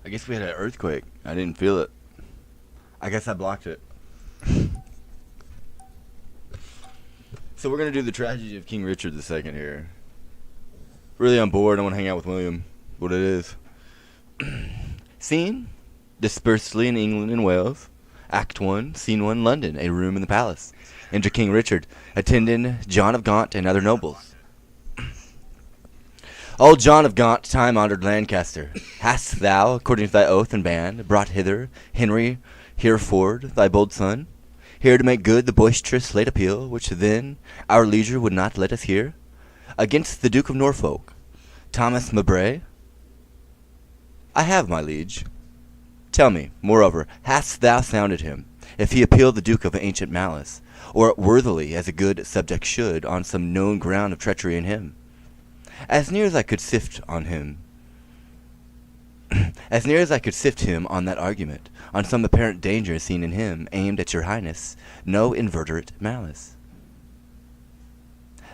I guess we had an earthquake. I didn't feel it. I guess I blocked it. So we're gonna do the tragedy of King Richard II here. Really on board. I want to hang out with William. What it is. Scene: dispersely in England and Wales. Act 1, Scene 1, London, a room in the palace. Enter King Richard, attending John of Gaunt and other nobles. Old John of Gaunt, time-honored Lancaster, hast thou, according to thy oath and band, brought hither Henry Hereford, thy bold son, here to make good the boisterous late appeal, which then our leisure would not let us hear, against the Duke of Norfolk, Thomas Mowbray? I have, my liege. Tell me, moreover, hast thou sounded him, if he appeal the Duke of ancient malice, or worthily as a good subject should, on some known ground of treachery in him? As near as I could sift on him, as near as I could sift him on that argument, on some apparent danger seen in him, aimed at your highness, no inveterate malice.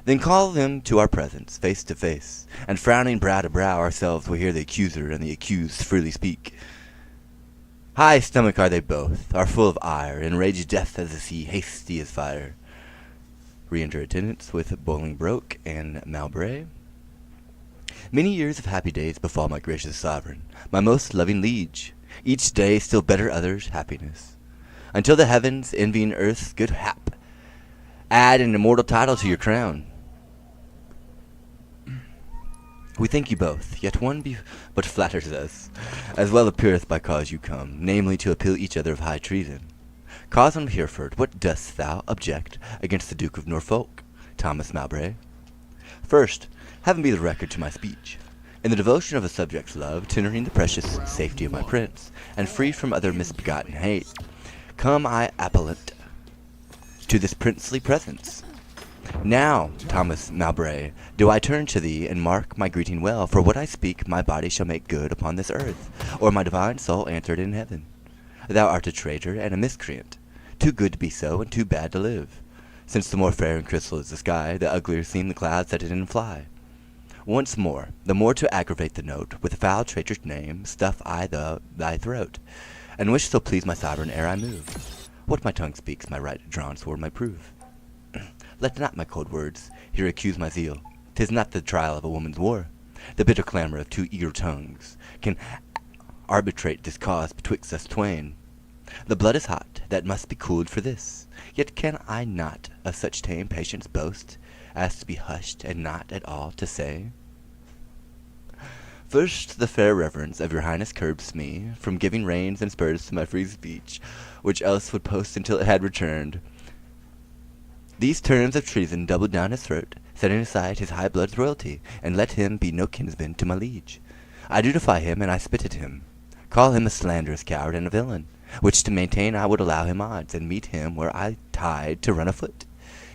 Then call them to our presence, face to face, and frowning brow to brow ourselves will hear the accuser and the accused freely speak. High stomach are they both, are full of ire, enraged death as the sea, hasty as fire. Re-enter attendants with Bolingbroke and Mowbray. Many years of happy days befall my gracious sovereign, my most loving liege, each day still better others' happiness, until the heavens, envying earth's good hap, add an immortal title to your crown. We thank you both, yet one but flatters us, as well appeareth by cause you come, namely to appeal each other of high treason. Cause of Hereford, what dost thou object against the Duke of Norfolk, Thomas Mowbray? First, heaven be the record to my speech. In the devotion of a subject's love, tendering the precious safety of my prince, and free from other misbegotten hate, come I appellant to this princely presence. Now, Thomas Mowbray, do I turn to thee, and mark my greeting well, for what I speak my body shall make good upon this earth, or my divine soul answered in heaven. Thou art a traitor and a miscreant, too good to be so, and too bad to live. Since the more fair and crystal is the sky, the uglier seem the clouds that in and fly. Once more, the more to aggravate the note, with a foul traitor's name, stuff I thy throat, and wish so please my sovereign ere I move. What my tongue speaks, my right drawn sword might prove. Let not my cold words here accuse my zeal. 'Tis not the trial of a woman's war. The bitter clamor of two eager tongues can arbitrate this cause betwixt us twain. The blood is hot, that must be cooled for this. Yet can I not of such tame patience boast, as to be hushed, and not at all to say? First, the fair reverence of your highness curbs me from giving reins and spurs to my free speech, which else would post until it had returned. These terms of treason doubled down his throat, setting aside his high blood's royalty, and let him be no kinsman to my liege. I do defy him, and I spit at him. Call him a slanderous coward and a villain, which to maintain I would allow him odds, and meet him where I tied to run afoot,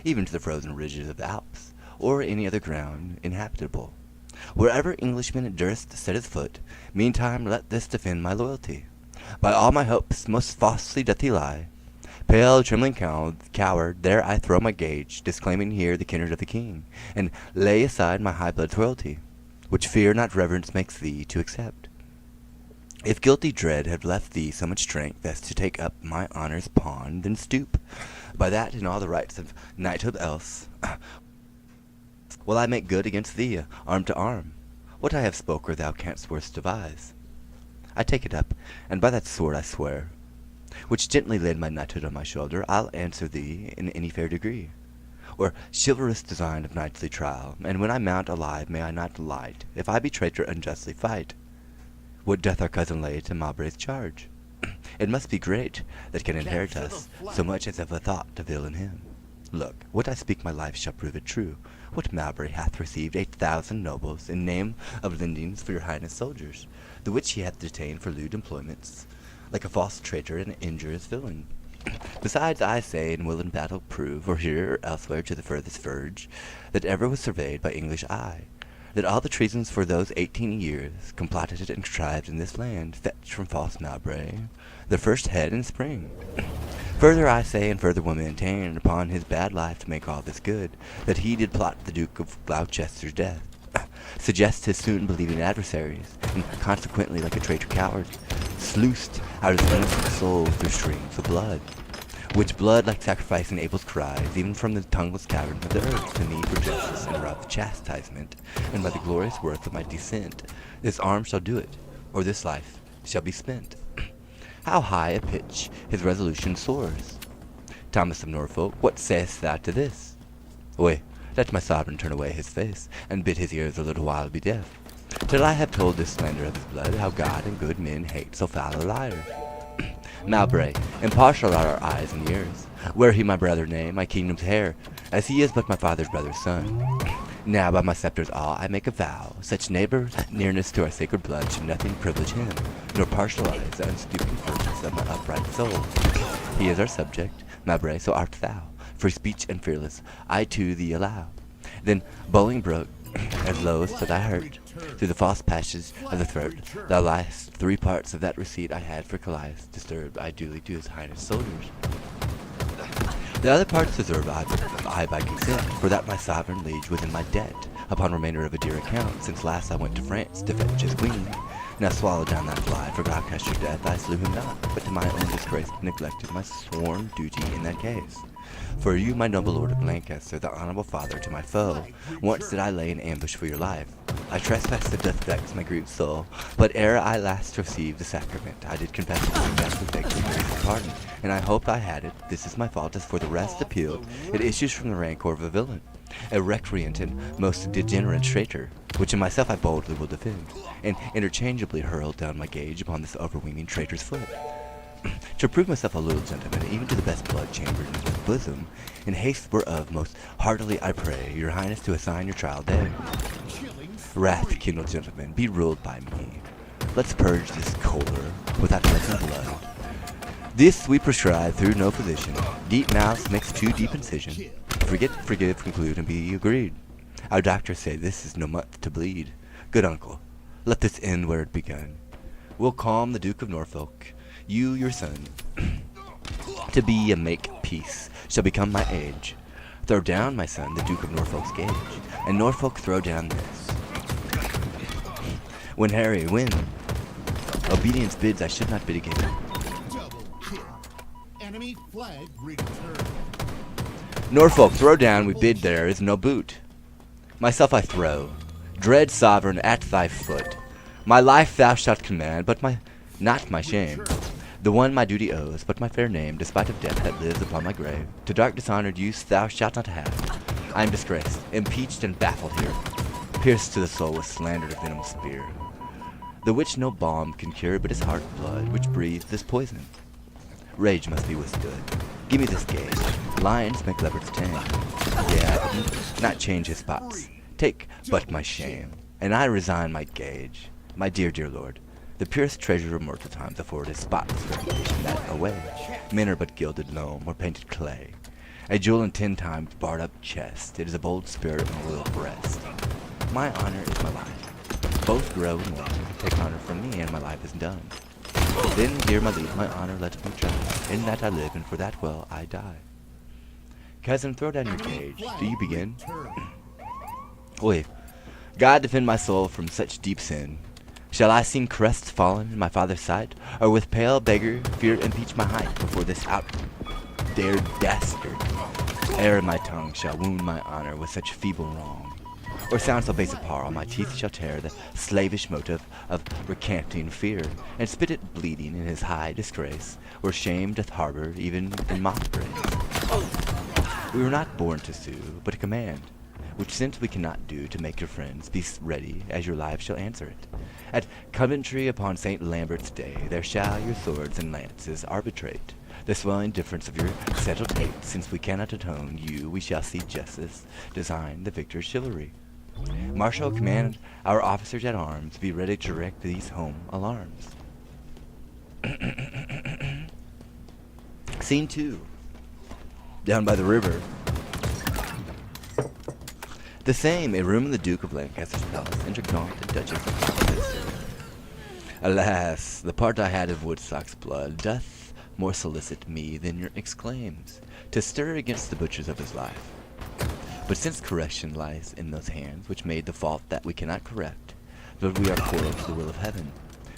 even to the frozen ridges of the Alps, or any other ground inhabitable. Wherever Englishman durst set his foot, meantime let this defend my loyalty. By all my hopes most falsely doth he lie. Pale, trembling coward, there I throw my gage, disclaiming here the kindred of the king, and lay aside my high blood's royalty, which fear not reverence makes thee to accept. If guilty dread have left thee so much strength as to take up my honor's pawn, then stoop. By that and all the rights of knighthood else will I make good against thee, arm to arm. What I have spoken thou canst worse devise. I take it up, and by that sword I swear, which gently laid my knighthood on my shoulder, I'll answer thee in any fair degree, or chivalrous design of knightly trial, and when I mount alive may I not light, if I be traitor unjustly fight. What doth our cousin lay to Mowbray's charge? It must be great that can inherit us, so much as of a thought of ill in him. Look, what I speak my life shall prove it true. What Mowbray hath received 8,000 nobles in name of lendings for your highness soldiers, the which he hath detained for lewd employments, like a false traitor and injurious villain. Besides, I say, and will in battle prove, or here or elsewhere to the furthest verge, that ever was surveyed by English eye, that all the treasons for those 18 years, complotted and contrived in this land, fetched from false Mowbray the first head and spring. Further I say, and further will maintain, upon his bad life to make all this good, that he did plot the Duke of Gloucester's death, suggests his soon-believing adversaries, and consequently, like a traitor coward, sluiced out his innocent soul through streams of blood. Which blood, like sacrifice, enables cries, even from the tongueless cavern of the earth, the need for justice and rough chastisement, and by the glorious worth of my descent, this arm shall do it, or this life shall be spent. How high a pitch his resolution soars! Thomas of Norfolk, what sayest thou to this? Away, let my sovereign turn away his face, and bid his ears a little while be deaf, till I have told this slander of his blood, how God and good men hate so foul a liar. Mowbray, impartial are our eyes and ears. Were he my brother, nay, my kingdom's heir, as he is but my father's brother's son. Now by my scepter's awe I make a vow, such neighbor nearness to our sacred blood should nothing privilege him, nor partialize the unstooping purpose of my upright soul. He is our subject, Mowbray, so art thou, free speech and fearless, I to thee allow. Then Bolingbroke, as lowest to thy hurt, through the false passage of the throat, thou liest 3 parts of that receipt I had for Callias, disturbed I duly to his highness soldiers. The other parts deserve I by consent, for that my sovereign liege was in my debt, upon remainder of a dear account, since last I went to France to fetch his queen. Now swallow down that fly, for God cast your death, I slew him not, but to my own disgrace neglected my sworn duty in that case. For you, my noble lord of Lancaster, the honorable father to my foe, once did I lay in ambush for your life. I trespassed that doth vex my grieved soul, but ere I last received the sacrament, I did confess it and vastly beg for grace and pardon, and I hoped I had it. This is my fault, as for the rest appealed, it issues from the rancor of a villain, a recreant and most degenerate traitor, which in myself I boldly will defend, and interchangeably hurl down my gage upon this overweening traitor's foot. To prove myself a little gentleman, even to the best blood chambered in his bosom, in haste whereof most heartily I pray your highness to assign your trial day. Wrath, kindled gentlemen, be ruled by me. Let's purge this choler without letting blood. This we prescribe through no physician. Deep mouth makes too deep incision. Forget, forgive, conclude, and be agreed. Our doctors say this is no month to bleed. Good uncle, let this end where it begun. We'll calm the Duke of Norfolk. You, your son, to be and make peace, shall become my age. Throw down, my son, the Duke of Norfolk's gage, and Norfolk throw down this. When Harry, when obedience bids, I should not bid again. Double kill. Enemy flag returned. Norfolk, throw down, we bid there is no boot. Myself I throw, dread sovereign, at thy foot. My life thou shalt command, but not my shame. The one my duty owes, but my fair name, despite of death that lives upon my grave, to dark dishonored use thou shalt not have. I am disgraced, impeached, and baffled here, pierced to the soul with slandered venom spear, the which no balm can cure, but his heart blood, which breathes this poison. Rage must be withstood. Give me this gauge. Lions make leopards tame. Yeah, not change his spots. Take but my shame, and I resign my gauge. My dear, dear lord, the purest treasure of mortal times afford his spotless reputation that away. Men are but gilded loam or painted clay. A jewel in 10 times barred up chest. It is a bold spirit and a loyal breast. My honor is my life. Both grow in one. Take honor from me, and my life is done. Then, dear my liege, my honor let me try. In that I live, and for that well I die. Cousin, throw down your cage. Do you begin? Wait. God defend my soul from such deep sin. Shall I sing crests fallen in my father's sight, or with pale beggar fear impeach my height before this out-dared dastard? Ere my tongue shall wound my honor with such feeble wrong, or sound so base a parle, my teeth shall tear the slavish motive of recanting fear, and spit it bleeding in his high disgrace, where shame doth harbor even in mock praise. We were not born to sue, but a command, which since we cannot do to make your friends, be ready, as your lives shall answer it. At Coventry upon St. Lambert's day, there shall your swords and lances arbitrate the swelling difference of your settled hate. Since we cannot atone you, we shall see justice design the victor's chivalry. Marshal, command our officers at arms, be ready to direct these home alarms. Scene 2. Down by the river. The same, a room in the Duke of Lancaster's palace, intergaunt the Duchess of Lancaster. Alas, the part I had of Woodstock's blood doth more solicit me than your exclaims, to stir against the butchers of his life. But since correction lies in those hands which made the fault that we cannot correct, but we are quarrel to the will of heaven,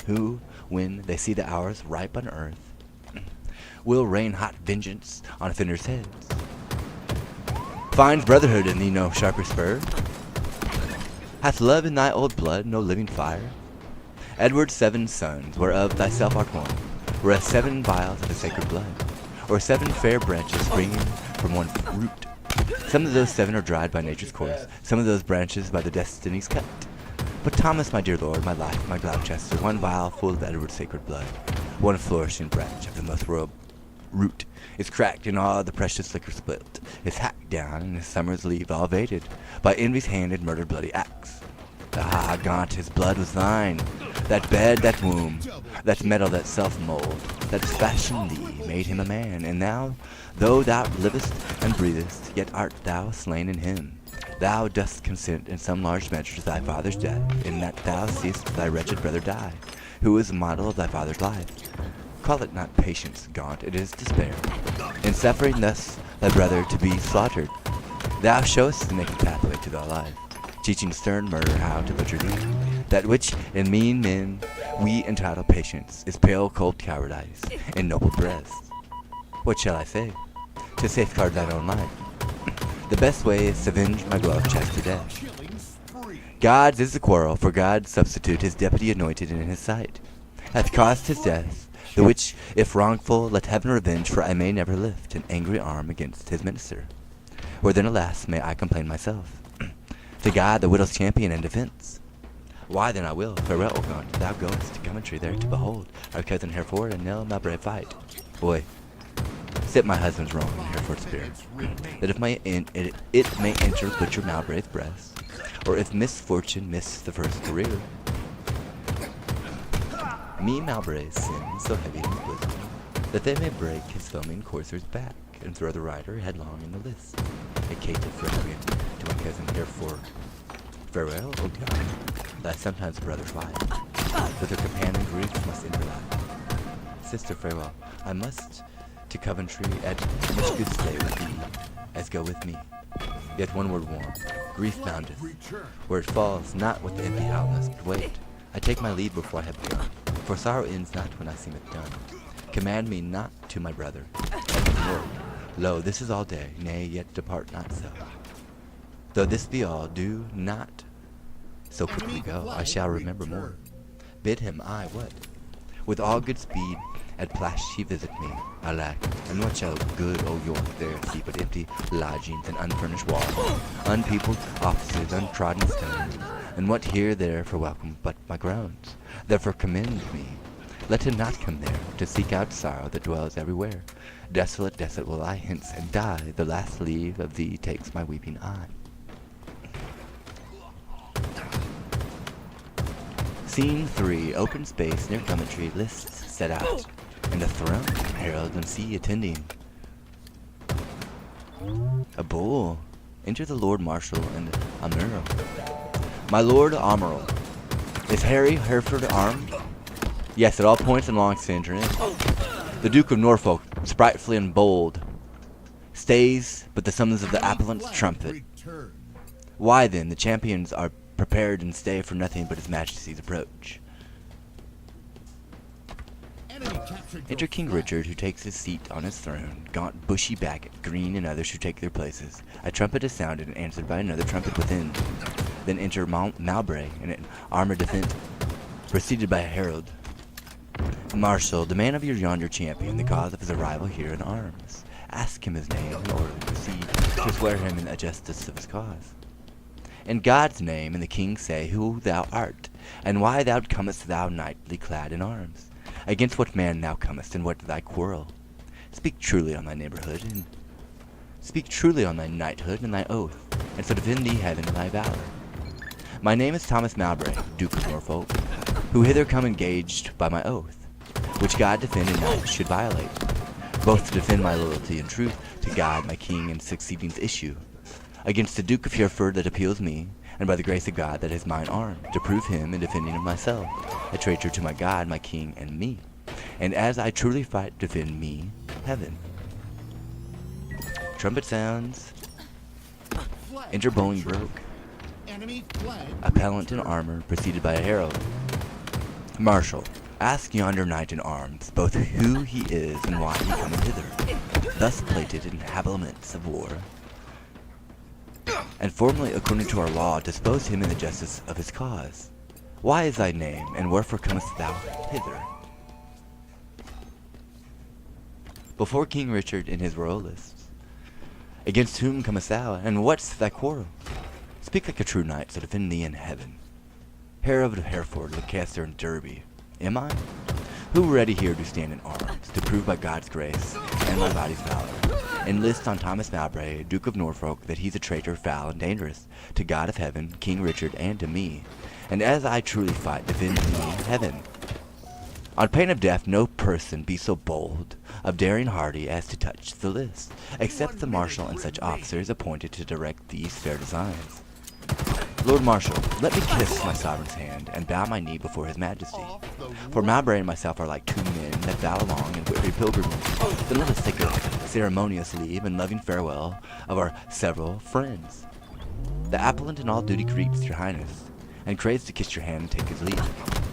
who, when they see the hours ripe on earth, will rain hot vengeance on offenders' heads. Finds brotherhood in thee no sharper spur? Hath love in thy old blood no living fire? Edward's 7 sons, whereof thyself art one, were as 7 vials of the sacred blood, or 7 fair branches springing from one root. Some of those 7 are dried by nature's course, some of those branches by the destinies cut. But Thomas, my dear lord, my life, my Gloucester, one vial full of Edward's sacred blood, one flourishing branch of the most royal root, is cracked and all the precious liquor spilt, is hacked down and his summer's leave all evaded by envy's hand and murdered bloody axe. Ah, Gaunt, his blood was thine, that bed, that womb, that metal, that self-mold, that fashioned thee, made him a man, and now, though thou livest and breathest, yet art thou slain in him. Thou dost consent in some large measure to thy father's death, in that thou seest thy wretched brother die, who was the model of thy father's life. Call it not patience, Gaunt, it is despair. In suffering thus thy brother to be slaughtered, thou showest the naked pathway to thy life, teaching stern murder how to butcher thee. That which in mean men we entitle patience is pale cold cowardice in noble breasts. What shall I say? To safeguard thine own life, the best way is to avenge my glove chest to death. God's is the quarrel, for God substitute his deputy anointed in his sight, hath caused his death, the which, if wrongful, let heaven revenge, for I may never lift an angry arm against his minister. Or then, alas, may I complain myself. To God, the widow's champion and defense. Why then I will, farewell, O Gaunt, thou goest to Coventry there to behold our cousin Hereford and Nell my brave fight. Boy, set my husband's wrong in Hereford's spear, that if it may enter butcher Mowbray's breast, or if misfortune miss the first career, me Mowbray's sin so heavy in his bosom, that they may break his foaming courser's back, and throw the rider headlong in the list. A caitiff recreant to my cousin Hereford. Farewell, O God, thy sometimes brother's wife, with her companion grief must enter life. Sister, farewell, I must to Coventry at much good stay with thee, as go with me. Yet one word warm, grief boundeth, where it falls not with the empty house must wait. I take my leave before I have begun, for sorrow ends not when I seem it done. Command me not to my brother, Lord. Lo, this is all day, nay, yet depart not so. Though this be all, do not so quickly go, I shall remember more. Bid him, I what? With all good speed, at plash he visit me. Alack, and what shall good old York there see but empty lodgings and unfurnished walls, unpeopled offices, untrodden stones, and what here there for welcome but my groans? Therefore commend me. Let him not come there to seek out sorrow that dwells everywhere. Desolate, desolate will I hence and die. The last leave of thee takes my weeping eye. Scene 3, open space near Coventry, lists set out, and a throne, herald and sea attending. A bull. Enter the Lord Marshal and Admiral. My Lord Admiral, is Harry Hereford armed? Yes, at all points and longs to enter in. The Duke of Norfolk, sprightly and bold, stays but the summons of the appellant's trumpet. Why then, the champions are prepared and stay for nothing but his majesty's approach. Enter King Richard, who takes his seat on his throne, Gaunt, Bushy, Bagot, Green, and others who take their places. A trumpet is sounded and answered by another trumpet within. Then enter Mowbray in an armored defense, preceded by a herald. Marshal, demand of your yonder champion the cause of his arrival here in arms. Ask him his name in order to proceed to swear him in the justice of his cause. In God's name, and the king say who thou art, and why thou comest thou knightly clad in arms. Against what man thou comest, and what thy quarrel? Speak truly on thy neighborhood, and speak truly on thy knighthood and thy oath, and so defend thee heaven and thy valor. My name is Thomas Mowbray, Duke of Norfolk, who hither come engaged by my oath, which God defend and knights should violate, both to defend my loyalty and truth to God my king and succeeding's issue, against the Duke of Hereford that appeals me, and by the grace of God that is mine arm, to prove him in defending of myself, a traitor to my God, my king, and me. And as I truly fight, defend me, heaven. Trumpet sounds. flag Enter bowling returned. broke, Enemy flag appellant in returned. armor, preceded by a herald. Marshal, ask yonder knight in arms both who he is and why he cometh hither, thus plated in habiliments of war, and formally according to our law dispose him in the justice of his cause. Why is thy name, and wherefore comest thou hither? Before King Richard in his royal lists. Against whom comest thou, and what's thy quarrel? Speak like a true knight, so defend thee in heaven. Herald of Hereford, Lancaster, and Derby, am I? Who ready here to stand in arms, to prove by God's grace and my body's valor, enlist on Thomas Mowbray, Duke of Norfolk, that he's a traitor foul and dangerous, to God of heaven, King Richard, and to me. And as I truly fight, defend me heaven. On pain of death, no person be so bold, of daring hardy, as to touch the list, except the marshal and such officers appointed to direct these fair designs. Lord Marshal, let me kiss my sovereign's hand, and bow my knee before his majesty. For Mowbray and myself are like two men that bow along in weary pilgrimage. Then let us take a ceremonious leave and loving farewell of our several friends. The appellant in all duty greets your highness, and craves to kiss your hand and take his leave.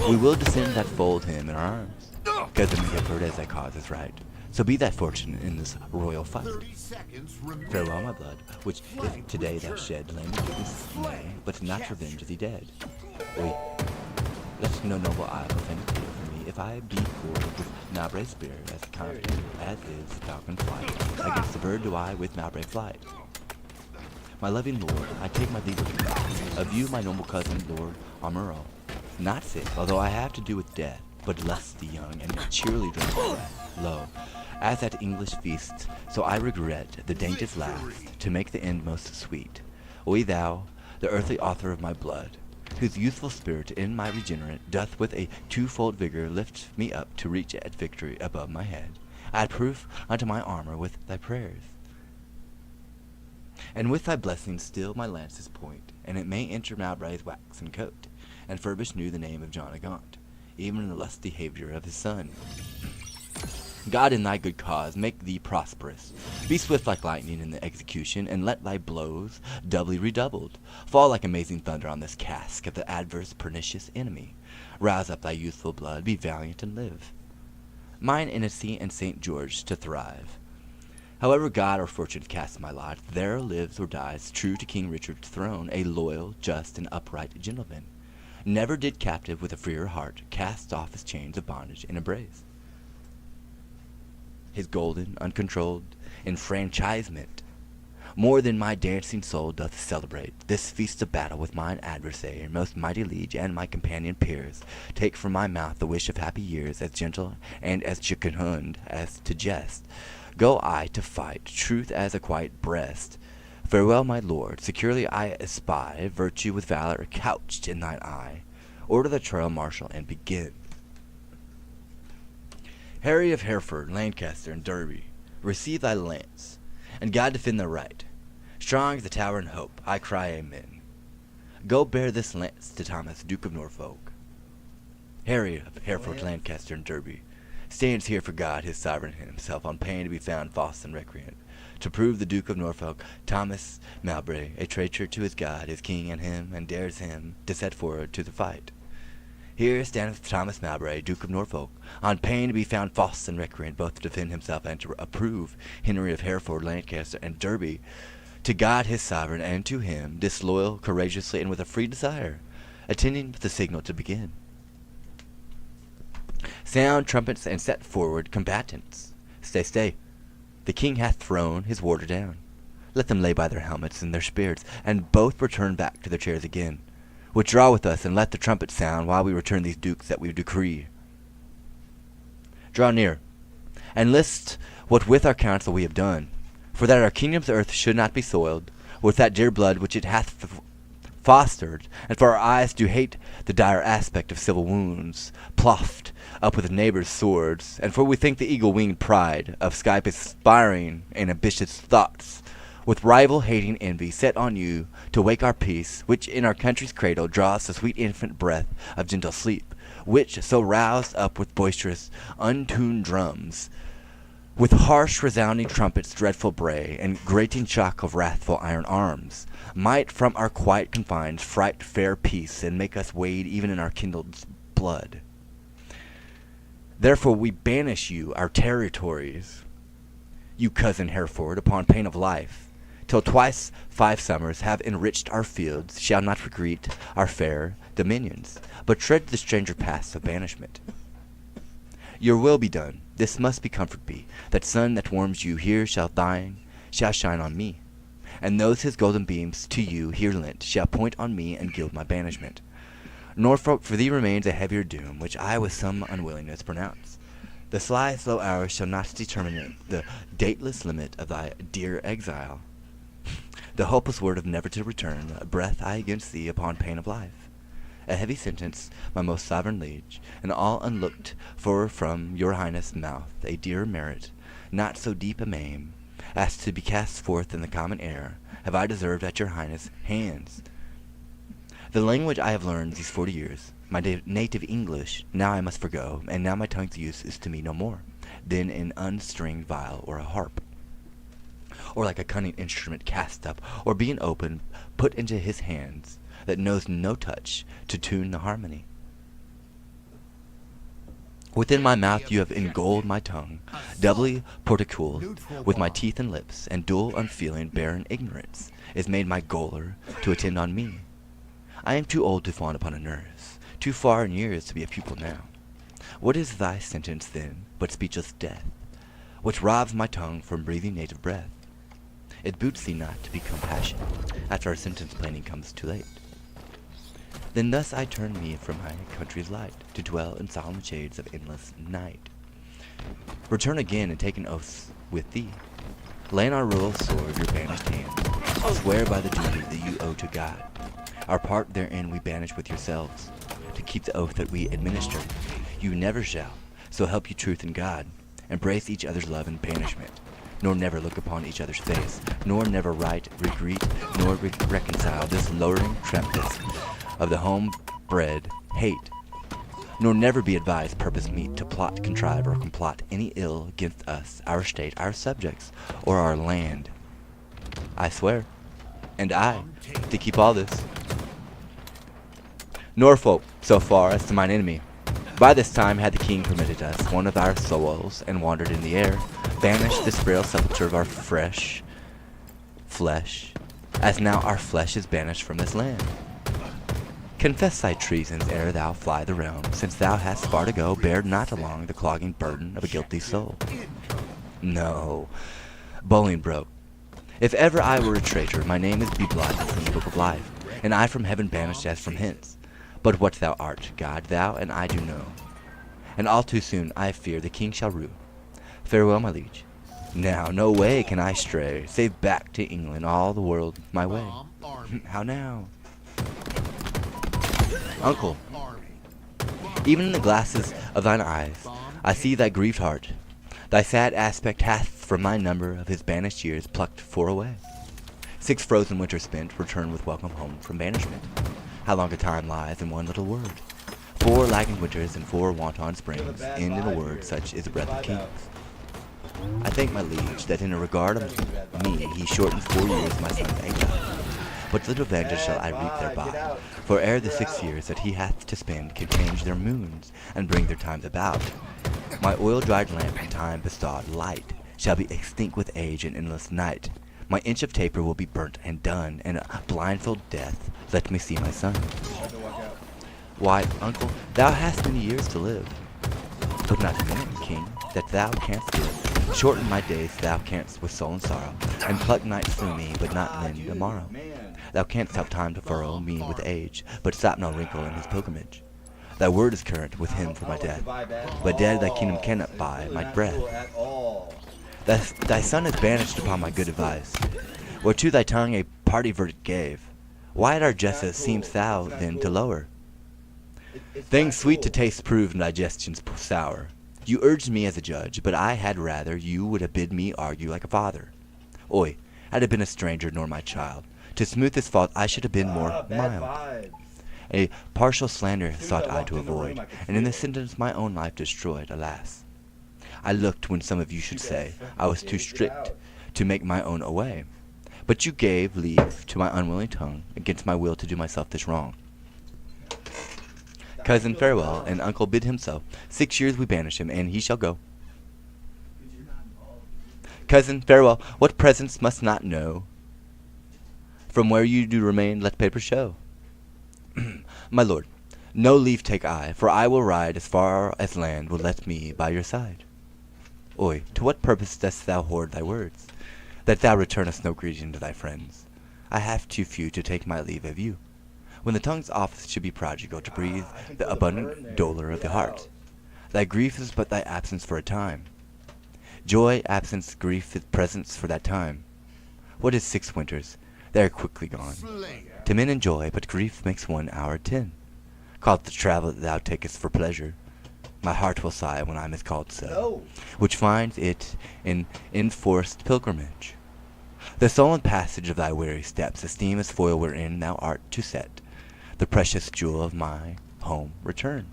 We will descend that fold him in our arms, because we have heard as thy cause is right. So be that fortune in this royal fight. 30 seconds remain. Farewell, my blood, which if today thou shed, lame goodness nay, but not revenge thee dead. Wait, let no noble eye profane appeal for me, if I be poor with Mowbray's spear, as confident as is the falcon flight. Against the bird do I with Mowbray flight. My loving lord, I take my leave of you, my noble cousin, Lord Armuro. Not sick, although I have to do with death, but lusty young and cheerily drunk with breath. Lo, as at English feasts, so I regret the daintiest last, to make the end most sweet. O thou, the earthly author of my blood, whose youthful spirit in my regenerate doth with a twofold vigor lift me up to reach at victory above my head, add proof unto my armor with thy prayers. And with thy blessing still my lance's point, and it may enter Mowbray's waxen coat, and furbish new the name of John a Gaunt, even in the lusty behavior of his son. God in thy good cause make thee prosperous. Be swift like lightning in the execution, and let thy blows, doubly redoubled, fall like amazing thunder on this casque of the adverse pernicious enemy. Rouse up thy youthful blood, be valiant and live. Mine Innocency and St. George to thrive. However God or fortune casts my lot, there lives or dies, true to King Richard's throne, a loyal, just, and upright gentleman. Never did captive with a freer heart cast off his chains of bondage in a brace. His golden, uncontrolled enfranchisement, more than my dancing soul doth celebrate, this feast of battle with mine adversary, most mighty liege, and my companion peers, take from my mouth the wish of happy years, as gentle and as jocund as to jest. Go I to fight, truth as a quiet breast. Farewell, my lord, securely I espy virtue with valor couched in thine eye. Order the trial, marshal, and begin. Harry of Hereford, Lancaster, and Derby, receive thy lance, and God defend the right. Strong as the tower in hope, I cry amen. Go bear this lance to Thomas, Duke of Norfolk. Harry of Hereford, Lancaster, and Derby, stands here for God, his sovereign himself, on pain to be found false and recreant, to prove the Duke of Norfolk, Thomas Mowbray, a traitor to his God, his king, and him, and dares him to set forward to the fight. Here standeth Thomas Mowbray, Duke of Norfolk, on pain to be found false and recreant, both to defend himself and to approve Henry of Hereford, Lancaster, and Derby, to God his sovereign, and to him, disloyal, courageously, and with a free desire, attending the signal to begin. Sound trumpets and set forward combatants. Stay, stay. The king hath thrown his warder down. Let them lay by their helmets and their spears, and both return back to their chairs again. Withdraw with us, and let the trumpet sound, while we return these dukes that we decree. Draw near, and list what with our counsel we have done, for that our kingdom's earth should not be soiled with that dear blood which it hath fostered, and for our eyes do hate the dire aspect of civil wounds, ploughed up with neighbors' swords, and for we think the eagle-winged pride of Skype aspiring in ambitious thoughts, with rival-hating envy set on you to wake our peace, which in our country's cradle draws the sweet infant breath of gentle sleep, which, so roused up with boisterous, untuned drums, With harsh resounding trumpets' dreadful bray, and grating shock of wrathful iron arms, might from our quiet confines fright fair peace, and make us wade even in our kindled blood. Therefore we banish you our territories, you cousin Hereford, upon pain of life, till twice 5 summers have enriched our fields, shall not regret our fair dominions, but tread the stranger paths of banishment. Your will be done, this must be comfort be, that sun that warms you here shall shine on me, and those his golden beams to you here lent shall point on me and gild my banishment. Norfolk, for thee remains a heavier doom, which I with some unwillingness pronounce. The sly, slow hours shall not determine the dateless limit of thy dear exile. The hopeless word of never to return, a breath I against thee upon pain of life. A heavy sentence, my most sovereign liege, and all unlooked for from your highness' mouth, a dearer merit, not so deep a maim, as to be cast forth in the common air, have I deserved at your highness' hands. The language I have learned these 40 years, my native English, now I must forgo, and now my tongue's use is to me no more, than an unstringed viol or a harp, or like a cunning instrument cast up, or being open, put into his hands, that knows no touch, to tune the harmony. Within my mouth you have engold my tongue, doubly porticuled with my teeth and lips, and dull, unfeeling, barren ignorance is made my gaoler to attend on me. I am too old to fawn upon a nurse, too far in years to be a pupil now. What is thy sentence then, but speechless death, which robs my tongue from breathing native breath? It boots thee not to be compassionate, after our sentence planning comes too late. Then thus I turn me from my country's light, to dwell in solemn shades of endless night. Return again and take an oath with thee. Lay on our royal sword your banished hand. Swear by the duty that you owe to God. Our part therein we banish with yourselves, to keep the oath that we administer. You never shall, so help you truth and God, embrace each other's love and banishment, nor never look upon each other's face, nor never write, regret, nor reconcile this lowering tempest of the home-bred hate, nor never be advised purpose meet to plot, contrive, or complot any ill against us, our state, our subjects, or our land. I swear, and I, to keep all this. Norfolk, so far as to mine enemy. By this time had the king permitted us one of our souls, and wandered in the air, banished this frail sepulchre of our fresh flesh, as now our flesh is banished from this land. Confess thy treasons ere thou fly the realm, since thou hast far to go, bear not along the clogging burden of a guilty soul. No, Bolingbroke, if ever I were a traitor, my name is be blotted from the book of life, and I from heaven banished as from hence. But what thou art, God, thou and I do know, and all too soon I fear the king shall rue. Farewell, my liege. Now no way can I stray, save back to England, all the world my way. How now? Uncle, even in the glasses of thine eyes I see thy grieved heart. Thy sad aspect hath from my number of his banished years plucked 4 away. 6 frozen winters spent, return with welcome home from banishment. How long a time lies in one little word. 4 lagging winters and 4 wanton springs end in a word such is the breath of kings. I thank my liege that in a regard of me he shortens 4 years my son's exile. But little vengeance shall I reap thereby, for ere the 6 years that he hath to spend can change their moons, and bring their times about. My oil-dried lamp in time bestowed light shall be extinct with age and endless night. My inch of taper will be burnt and done, and a blindfold death let me see my son. Why, uncle, thou hast many years to live, but not a minute, king, that thou canst give. Shorten my days thou canst with soul and sorrow, and pluck nights through me, but not lend the morrow. Thou canst help time to furrow me with age, but stop no wrinkle in his pilgrimage. Thy word is current with him for my death, but dead thy kingdom cannot buy my breath. Thy son is banished upon my good advice, whereto thy tongue a party verdict gave. Why at our justice seem'st thou then to lower? Things sweet to taste prove digestions sour. You urged me as a judge, but I had rather you would have bid me argue like a father. Oi, had it been a stranger nor my child, to smooth this fault I should have been more mild. A partial slander sought I to avoid, and in the sentence my own life destroyed, alas. I looked when some of you should say I was too strict to make my own away. But you gave leave to my unwilling tongue against my will to do myself this wrong. Cousin, farewell, and uncle bid him so. 6 years we banish him, and he shall go. Cousin, farewell, what presents must not know. From where you do remain, let paper show. My lord, no leave take I, for I will ride as far as land will let me by your side. Oi, to what purpose dost thou hoard thy words, that thou returnest no greeting to thy friends? I have too few to take my leave of you, when the tongue's office should be prodigal to breathe the abundant dolour of the heart. Thy grief is but thy absence for a time. Joy, absence, grief, is presence for that time. What is 6 winters? They are quickly gone. Slain. To men in joy, but grief makes 1 hour 10. Call it the travel that thou takest for pleasure. My heart will sigh when I miscalled so, which finds it in enforced pilgrimage. The sullen passage of thy weary steps esteem as foil wherein thou art to set the precious jewel of my home return.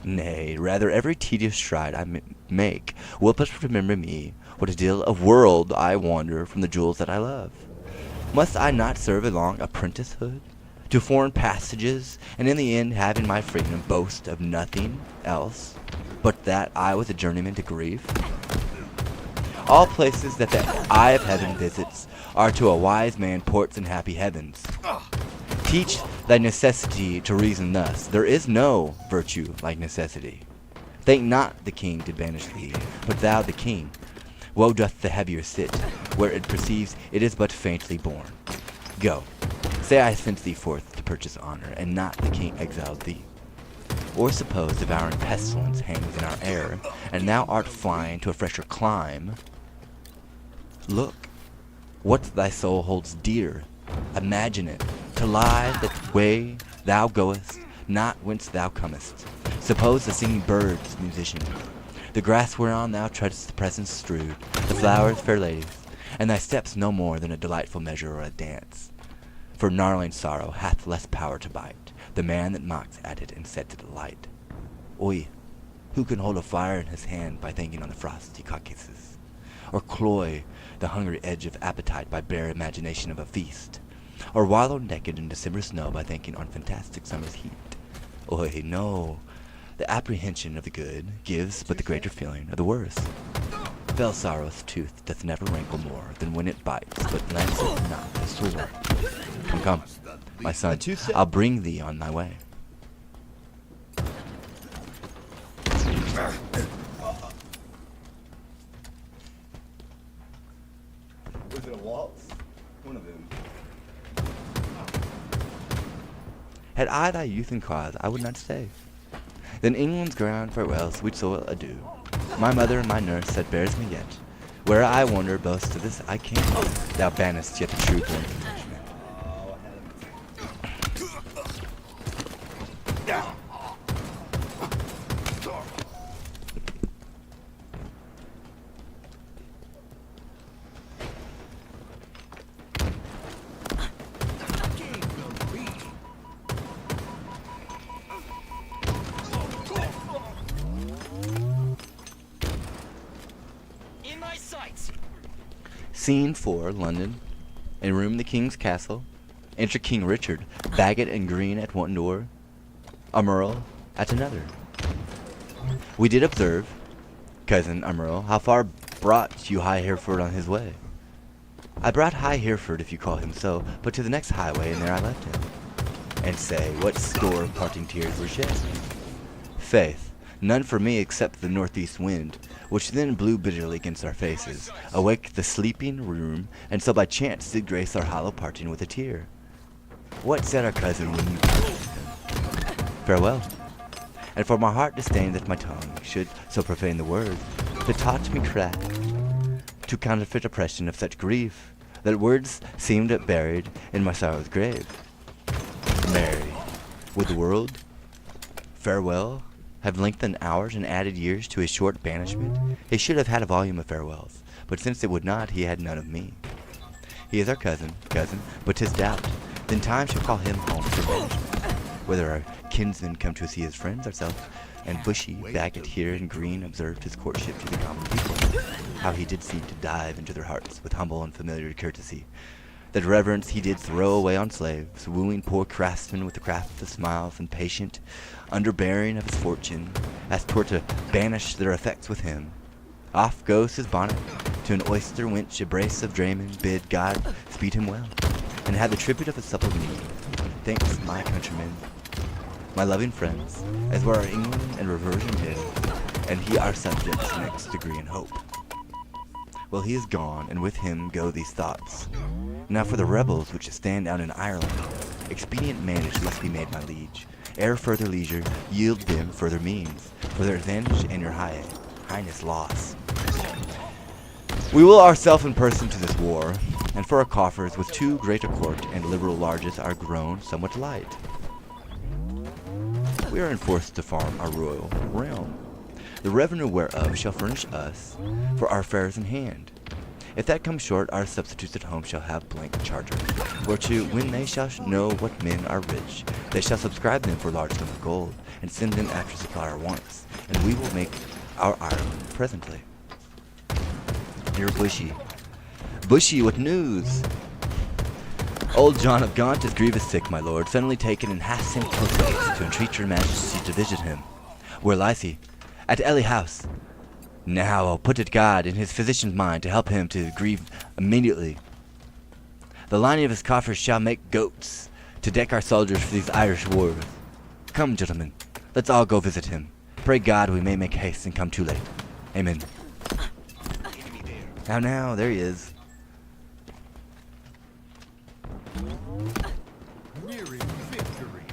Nay, rather every tedious stride I make will but remember me what a deal of world I wander from the jewels that I love. Must I not serve a long apprenticehood to foreign passages, and in the end, having my freedom, boast of nothing else but that I was a journeyman to grief? All places that the eye of heaven visits are to a wise man ports in happy heavens. Teach thy necessity to reason thus. There is no virtue like necessity. Think not the king did banish thee, but thou the king. Woe doth the heavier sit, where it perceives it is but faintly born. Go, say I sent thee forth to purchase honor, and not the king exiled thee. Or suppose devouring pestilence hangs in our air, and thou art flying to a fresher clime. Look, what thy soul holds dear, imagine it, to lie that way thou goest, not whence thou comest. Suppose the singing birds musician, the grass whereon thou treadest the presence strewed, the flowers fair ladies, and thy steps no more than a delightful measure or a dance. For gnarling sorrow hath less power to bite the man that mocks at it and sets it alight. Oi, who can hold a fire in his hand by thinking on the frosty Caucasus, or cloy the hungry edge of appetite by bare imagination of a feast, or wallow naked in December snow by thinking on fantastic summer's heat? Oi, no, the apprehension of the good gives but the greater feeling of the worse. Fell sorrow's tooth doth never rankle more than when it bites, but lanceth not the sword. Come, come, my son, I'll bring thee on thy way. Was it a waltz? One of them. Had I thy youth and cause, I would not stay. Then England's ground farewell, sweet soil, adieu. My mother and my nurse that bears me yet, where I wander, boast to this I came. Thou bannest yet the true born Englishman. Scene 4, London. A room in the king's castle. Enter King Richard, Bagot and Green at one door, Emerl at another. We did observe, cousin Emerl, how far brought you High Hereford on his way. I brought High Hereford, if you call him so, but to the next highway, and there I left him. And say, what score of parting tears were shed? Faith, none for me except the northeast wind, which then blew bitterly against our faces, awake the sleeping room, and so by chance did grace our hollow parting with a tear. What said our cousin when you parted with him? Farewell. And for my heart disdained that my tongue should so profane the word, that taught me craft to counterfeit oppression of such grief, that words seemed buried in my sorrow's grave. Mary, would the world, farewell, have lengthened hours and added years to his short banishment? He should have had a volume of farewells, but since it would not, he had none of me. He is our cousin, but 'tis doubt. Then time shall call him home for banishment. Whether our kinsmen come to see his friends, ourselves and bushy, bagged here and green, observed his courtship to the common people, how he did seem to dive into their hearts with humble and familiar courtesy. That reverence he did throw away on slaves, wooing poor craftsmen with the craft of smiles, and patient, underbearing of his fortune, as 'twere to banish their effects with him. Off goes his bonnet, to an oyster wench a brace of draymen bid God speed him well, and had the tribute of a supple knee. Thanks, my countrymen, my loving friends, as were our England and reversion hid, and he our subjects next degree in hope. Well, he is gone, and with him go these thoughts. Now for the rebels which stand down in Ireland, expedient manage must be made, my liege, ere further leisure yield them further means, for their advantage and your highness loss. We will ourself in person to this war, and for our coffers with too great a court and liberal largesse are grown somewhat light. We are enforced to farm our royal realm, the revenue whereof shall furnish us for our fares in hand. If that come short, our substitutes at home shall have blank charters, whereto, when they shall know what men are rich, they shall subscribe them for large sums of gold, and send them after supply our wants, and we will make our Ireland presently. Dear Bushy, Bushy, what news? Old John of Gaunt is grievous sick, my lord, suddenly taken, and hath sent post to entreat your majesty to visit him. Where lies he? At Ely House. Now I'll put it God in his physician's mind to help him to grieve immediately. The lining of his coffers shall make goats to deck our soldiers for these Irish wars. Come, gentlemen, let's all go visit him. Pray God we may make haste and come too late. Amen. Now, there he is. Nearing victory.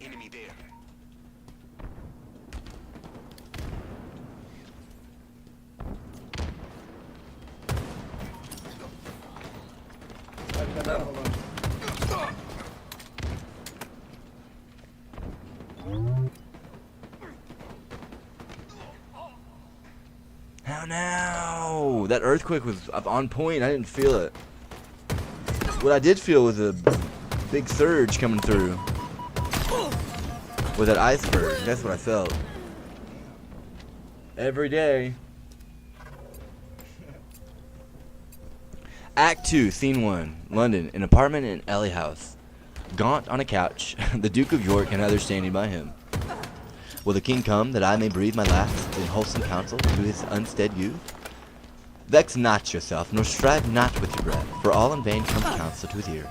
Enemy there. How now? That earthquake was up on point. I didn't feel it. What I did feel was a big surge coming through. With that iceberg. That's what I felt. Every day. Act 2, Scene 1. London. An apartment in Ely House. Gaunt on a couch. The Duke of York and others standing by him. Will the king come, that I may breathe my last in wholesome counsel to his unstead youth? Vex not yourself, nor strive not with your breath, for all in vain comes counsel to his ear.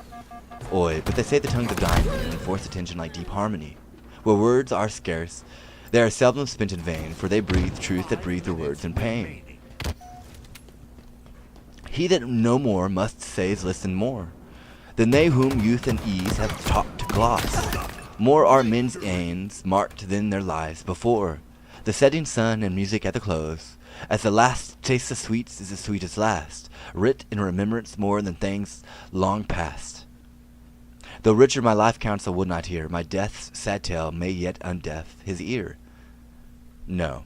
Oi, but they say the tongues of dying men enforce attention like deep harmony. Where words are scarce, they are seldom spent in vain, for they breathe truth that breathe their words in pain. He that no more must say is listen more, than they whom youth and ease have taught to gloss. More are men's ains marked than their lives before. The setting sun and music at the close, as the last taste of sweets is the sweetest last, writ in remembrance more than things long past. Though Richard my life counsel would not hear, my death's sad tale may yet undeaf his ear. No,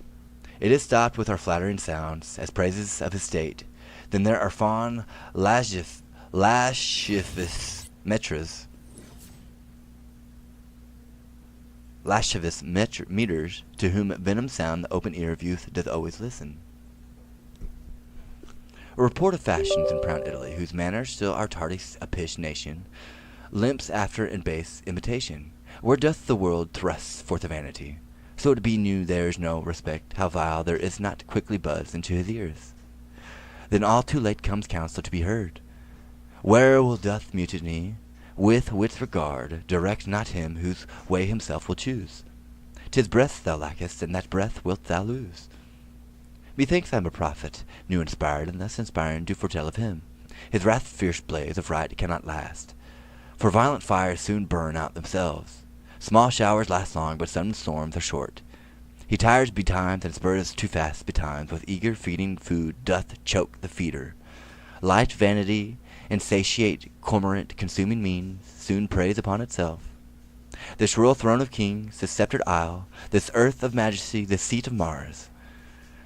it is stopped with our flattering sounds, as praises of his state. Then there are fond lascivious meters, meters, to whom venom sound the open ear of youth doth always listen. A report of fashions in proud Italy, whose manners still are tardy apish nation, limps after in base imitation. Where doth the world thrust forth a vanity? So it be knew there's no respect, how vile there is not quickly buzzed into his ears. Then all too late comes counsel to be heard. Where will doth mutiny, with wit's regard, direct not him whose way himself will choose? 'Tis breath thou lackest, and that breath wilt thou lose. Methinks I am a prophet, new inspired, and thus inspiring do foretell of him. His wrath's fierce blaze of right cannot last, for violent fires soon burn out themselves. Small showers last long, but sudden storms are short. He tires betimes, and spurs too fast betimes, with eager feeding food doth choke the feeder. Light vanity insatiate, cormorant, consuming means, soon preys upon itself. This royal throne of kings, this sceptred isle, this earth of majesty, this seat of Mars,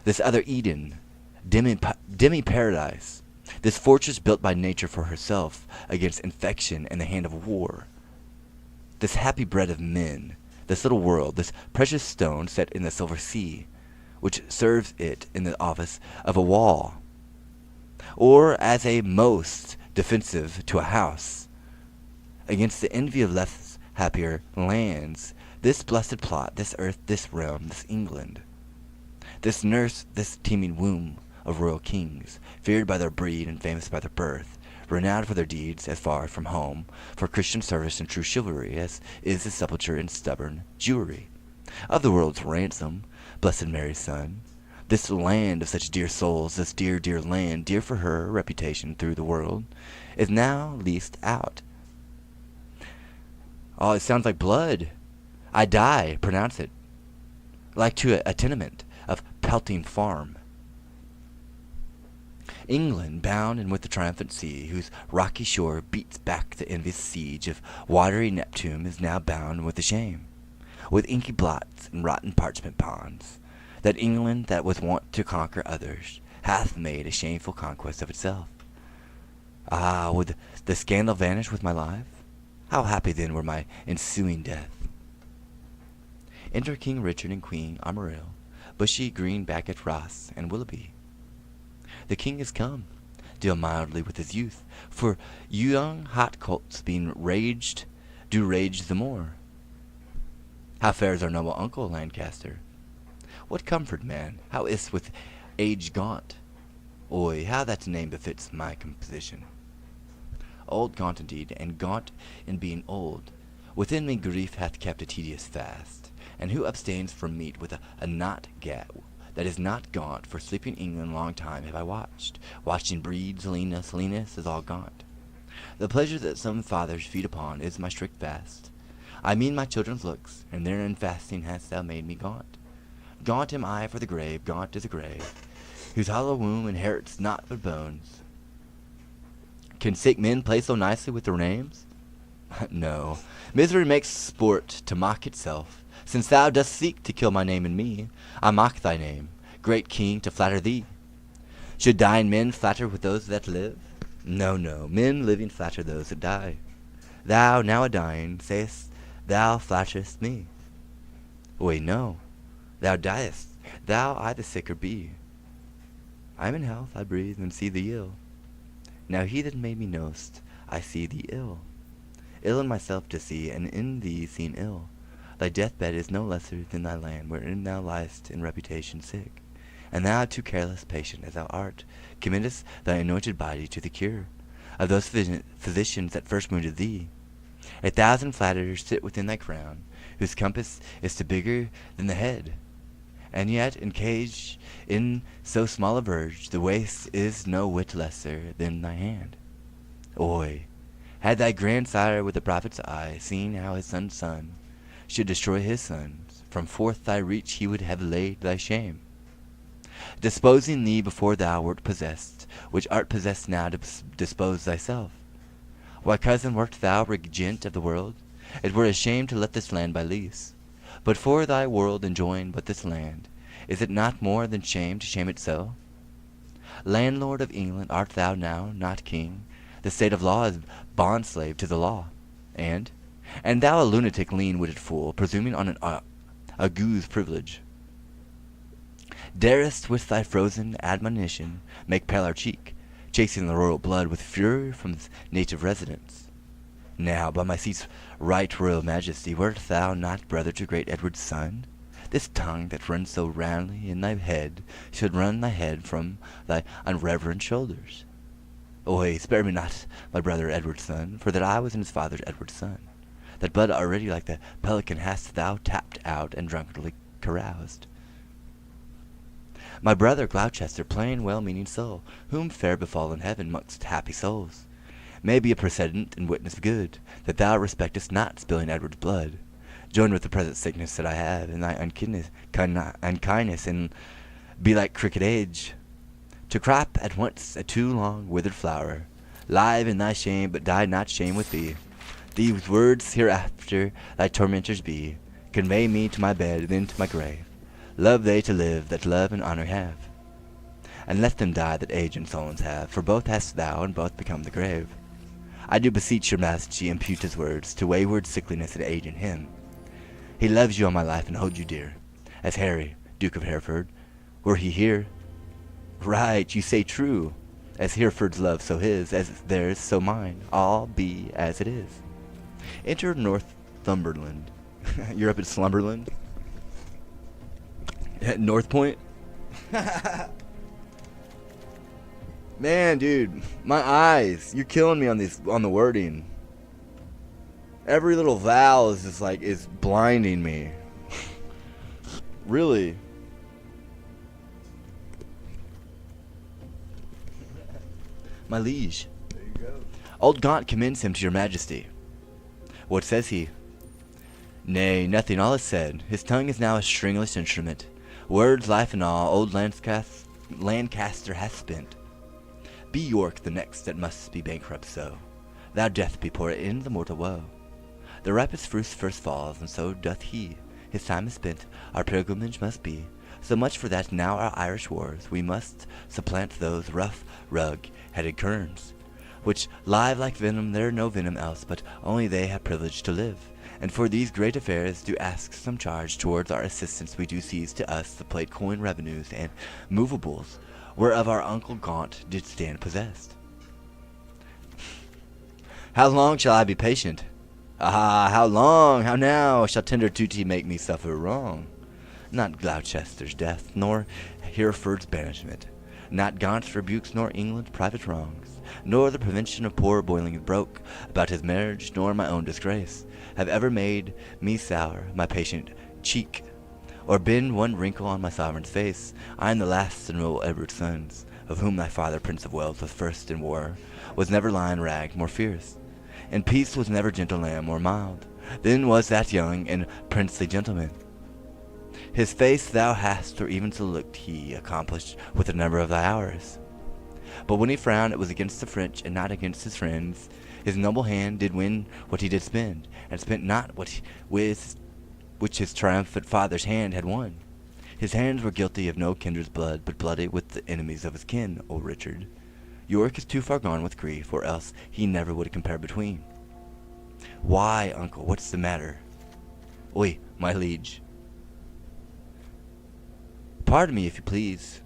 this other Eden, demi-paradise, this fortress built by nature for herself against infection and the hand of war, this happy bread of men, this little world, this precious stone set in the silver sea, which serves it in the office of a wall, or as a most defensive to a house, against the envy of less happier lands, this blessed plot, this earth, this realm, this England, this nurse, this teeming womb of royal kings, feared by their breed and famous by their birth, renowned for their deeds as far from home, for Christian service and true chivalry, as is the sepulture and stubborn Jewry of the world's ransom, blessed Mary's son. This land of such dear souls, this dear, dear land, dear for her reputation through the world, is now leased out. Oh, it sounds like blood. I die, pronounce it. Like to a tenement of pelting farm. England, bound and with the triumphant sea, whose rocky shore beats back the envious siege of watery Neptune, is now bound with the shame, with inky blots and rotten parchment ponds, that England, that was wont to conquer others, hath made a shameful conquest of itself. Ah, would the scandal vanish with my life? How happy then were my ensuing death! Enter King Richard and Queen Armoril, bushy green-backed Ross and Willoughby. The king is come, deal mildly with his youth, for young hot colts being raged, do rage the more. How fares our noble uncle, Lancaster? What comfort, man? How is't with age gaunt? Oy, how that name befits my composition. Old gaunt indeed, and gaunt in being old. Within me grief hath kept a tedious fast, and who abstains from meat with a not that is not gaunt, for sleeping England long time have I watching breeds, leanness is all gaunt. The pleasure that some fathers feed upon is my strict fast. I mean my children's looks, and therein fasting hast thou made me gaunt. Gaunt am I for the grave, gaunt is a grave, whose hollow womb inherits naught but bones. Can sick men play so nicely with their names? No, misery makes sport to mock itself. Since thou dost seek to kill my name and me, I mock thy name, great king, to flatter thee. Should dying men flatter with those that live? No, no, men living flatter those that die. Thou, now a dying, sayest thou flatterest me. Wait, no, thou diest, thou I the sicker be. I am in health, I breathe and see thee ill. Now he that made me know'st, I see thee ill. Ill in myself to see, and in thee seen ill. Thy deathbed is no lesser than thy land, wherein thou liest in reputation sick. And thou, too careless patient as thou art, committest thy anointed body to the cure of those physicians that first wounded thee. 1,000 flatterers sit within thy crown, whose compass is to bigger than the head. And yet, encaged in so small a verge, the waist is no whit lesser than thy hand. Oy, had thy grandsire with the prophet's eye seen how his son's son should destroy his sons, from forth thy reach he would have laid thy shame, disposing thee before thou wert possessed, which art possessed now to dispose thyself. Why, cousin, wert thou regent of the world, it were a shame to let this land by lease. But for thy world enjoying but this land, is it not more than shame to shame itself? Landlord of England art thou now, not king. The state of law is bond-slave to the law. And thou a lunatic lean-witted fool, presuming on an ague's privilege, darest with thy frozen admonition make pale our cheek, chasing the royal blood with fury from its native residence. Now, by my seat's right royal majesty, wert thou not brother to great Edward's son? This tongue that runs so roundly in thy head should run thy head from thy unreverend shoulders. Oy, spare me not, my brother Edward's son, for that I was in his father's Edward's son. That blood already like the pelican hast thou tapped out and drunkenly caroused. My brother Gloucester, plain well-meaning soul, whom fair befall in heaven mongst happy souls, may be a precedent and witness of good, that thou respectest not spilling Edward's blood, joined with the present sickness that I have, in thy unkindness, and be like cricket age, to crop at once a too long withered flower, live in thy shame, but die not shame with thee. These words hereafter thy tormentors be, convey me to my bed, then to my grave. Love they to live that love and honor have, and let them die that age and solence have, for both hast thou, and both become the grave. I do beseech your majesty impute his words to wayward sickliness and age in him. He loves you all my life and holds you dear, as Harry, Duke of Hereford, were he here. Right, you say true, as Hereford's love so his, as theirs so mine, all be as it is. Enter Northumberland. You're up at Slumberland? At North Point? Man, dude, my eyes. You're killing me on the wording. Every little vowel is just like, is blinding me. Really. My liege. There you go. Old Gaunt commends him to your majesty. What says he? Nay, nothing, all is said. His tongue is now a stringless instrument. Words, life and all, old Lancaster hath spent. Be York the next that must be bankrupt so. Thou death be poured in the mortal woe. The ripest fruit first falls, and so doth he. His time is spent, our pilgrimage must be. So much for that now our Irish wars, we must supplant those rough, rug-headed kerns, which live like venom, there no venom else, but only they have privilege to live. And for these great affairs do ask some charge towards our assistance, we do seize to us the plate coin revenues and movables, whereof our uncle Gaunt did stand possessed. How long shall I be patient? Ah, how long, how now, shall tender duty make me suffer wrong? Not Gloucester's death, nor Hereford's banishment, not Gaunt's rebukes, nor England's private wrongs, nor the prevention of poor boiling broke about his marriage, nor my own disgrace, have ever made me sour my patient cheek, or been one wrinkle on my sovereign's face. I am the last and noble Edward's sons, of whom thy father, Prince of Wales, was first in war, was never lion rag more fierce, in peace was never gentle lamb more mild, then was that young and princely gentleman. His face thou hast, or even so looked he, accomplished with the number of thy hours. But when he frowned, it was against the French, and not against his friends. His noble hand did win what he did spend, and spent not which his triumphant father's hand had won. His hands were guilty of no kindred's blood, but bloody with the enemies of his kin, O Richard. York is too far gone with grief, or else he never would compare between. Why, uncle, what's the matter? Oi, my liege. Pardon me, if you please.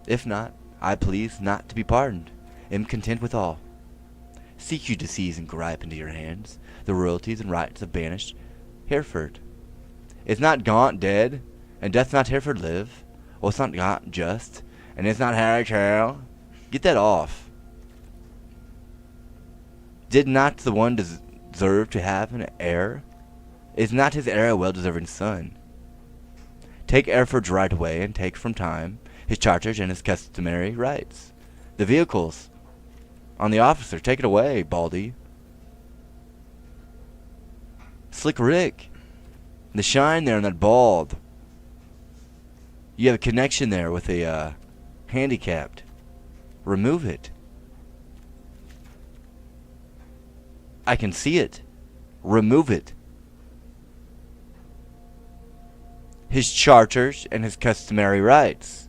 If not, I please not to be pardoned. Am content with all. Seek you to seize and gripe into your hands the royalties and rights of banished Hereford. Is not Gaunt dead, and doth not Hereford live? Was not Gaunt just, and is not Harry Carroll? Get that off. Did not the one deserve to have an heir? Is not his heir a well-deserving son? Take Hereford's right away, and take from time his charters and his customary rights. The vehicles on the officer, take it away, Baldy. Slick Rick, the shine there on that bald. You have a connection there with a handicapped. Remove it. I can see it. Remove it. His charters and his customary rights.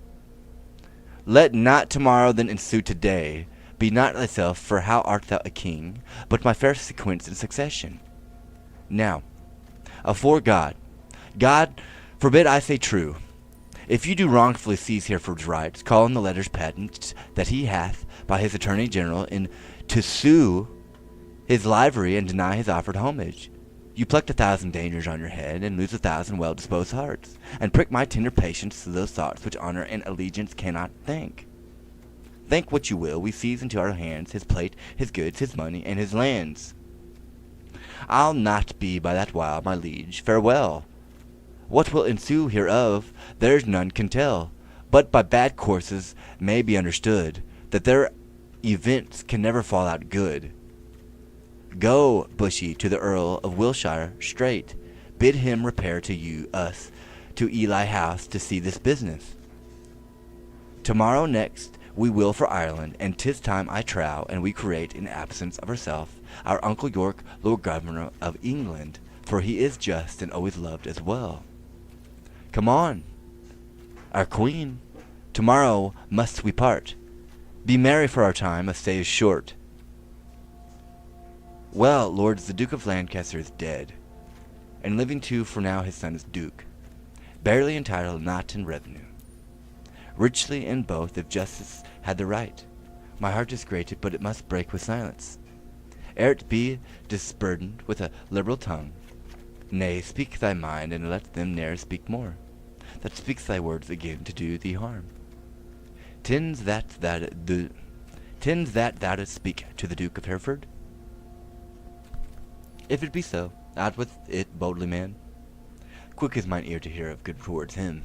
Let not tomorrow then ensue today. Be not thyself, for how art thou a king, but my fair sequence in succession? Now, afore God forbid I say true, if you do wrongfully seize Hereford's rights, call in the letters patent that he hath by his attorney general in to sue his livery and deny his offered homage, you plucked 1,000 dangers on your head, and lose 1,000 well-disposed hearts, and prick my tender patience to those thoughts which honor and allegiance cannot think. Think what you will, we seize into our hands his plate, his goods, his money, and his lands. I'll not be by that while, my liege, farewell. What will ensue hereof, there's none can tell, but by bad courses may be understood, that their events can never fall out good. Go, Bushy, to the Earl of Wiltshire straight, bid him repair to us to Ely House to see this business. Tomorrow next We will for Ireland, and 'tis time I trow, and we create in absence of herself our Uncle York, Lord Governor of England, for he is just and always loved as well. Come on, our Queen, tomorrow must we part. Be merry for our time, a stay is short. Well, lords, the Duke of Lancaster is dead, and living too, for now his son is Duke, barely entitled not in revenue. Richly in both, if justice had the right. My heart is grated, but it must break with silence, ere it be disburdened with a liberal tongue. Nay, speak thy mind, and let them ne'er speak more, that speaks thy words again to do thee harm. Tins that thou dost speak to the Duke of Hereford? If it be so, out with it boldly, man. Quick is mine ear to hear of good towards him.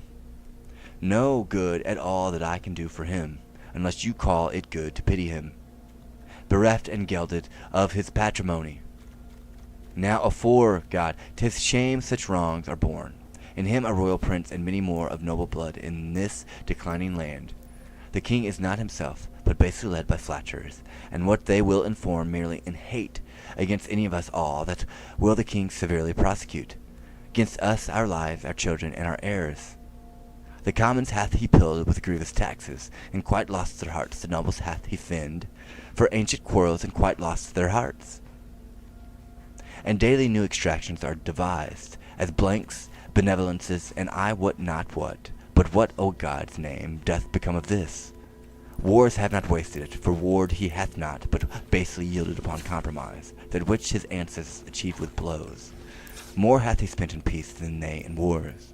No good at all that I can do for him, unless you call it good to pity him, bereft and gelded of his patrimony. Now afore God, 'tis shame such wrongs are born. In him a royal prince and many more of noble blood in this declining land. The king is not himself, but basely led by flatterers, and what they will inform merely in hate against any of us all, that will the king severely prosecute, against us, our lives, our children, and our heirs. The commons hath he pilled with grievous taxes, and quite lost their hearts. The nobles hath he finned for ancient quarrels, and quite lost their hearts. And daily new extractions are devised, as blanks, benevolences, and I wot not what. But what, O God's name, doth become of this? Wars have not wasted it, for warred he hath not, but basely yielded upon compromise, that which his ancestors achieved with blows. More hath he spent in peace than they in wars.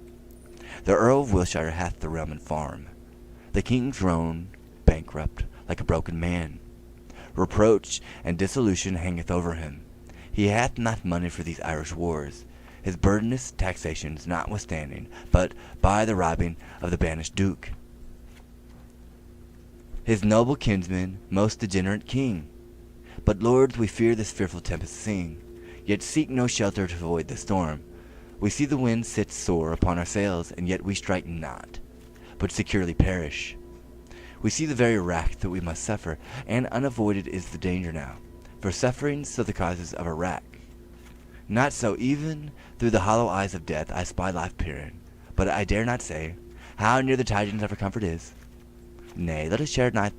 The Earl of Wiltshire hath the realm and farm. The king's grown bankrupt, like a broken man. Reproach and dissolution hangeth over him. He hath not money for these Irish wars, his burdenous taxations notwithstanding, but by the robbing of the banished Duke, his noble kinsman, most degenerate king. But lords, we fear this fearful tempest sing, yet seek no shelter to avoid the storm. We see the wind sit sore upon our sails, and yet we strike not, but securely perish. We see the very rack that we must suffer, and unavoided is the danger now, for sufferings so the causes of a rack. Not so, even through the hollow eyes of death I spy life peering, but I dare not say how near the tidings of our comfort is. Nay, let us share thy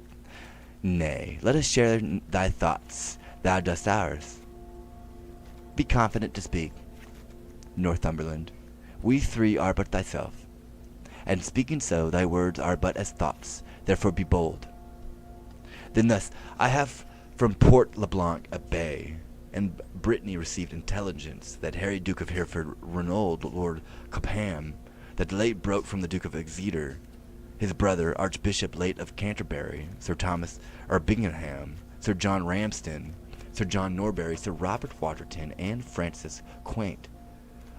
thoughts, thou dost ours. Be confident to speak, Northumberland. We three are but thyself, and speaking so, thy words are but as thoughts, therefore be bold. Then thus, I have from Port LeBlanc a bay, and Brittany received intelligence that Harry Duke of Hereford, Reynold Lord Copham, that late broke from the Duke of Exeter, his brother, Archbishop late of Canterbury, Sir Thomas Bingham, Sir John Ramsden, Sir John Norbury, Sir Robert Waterton, and Francis Quaint.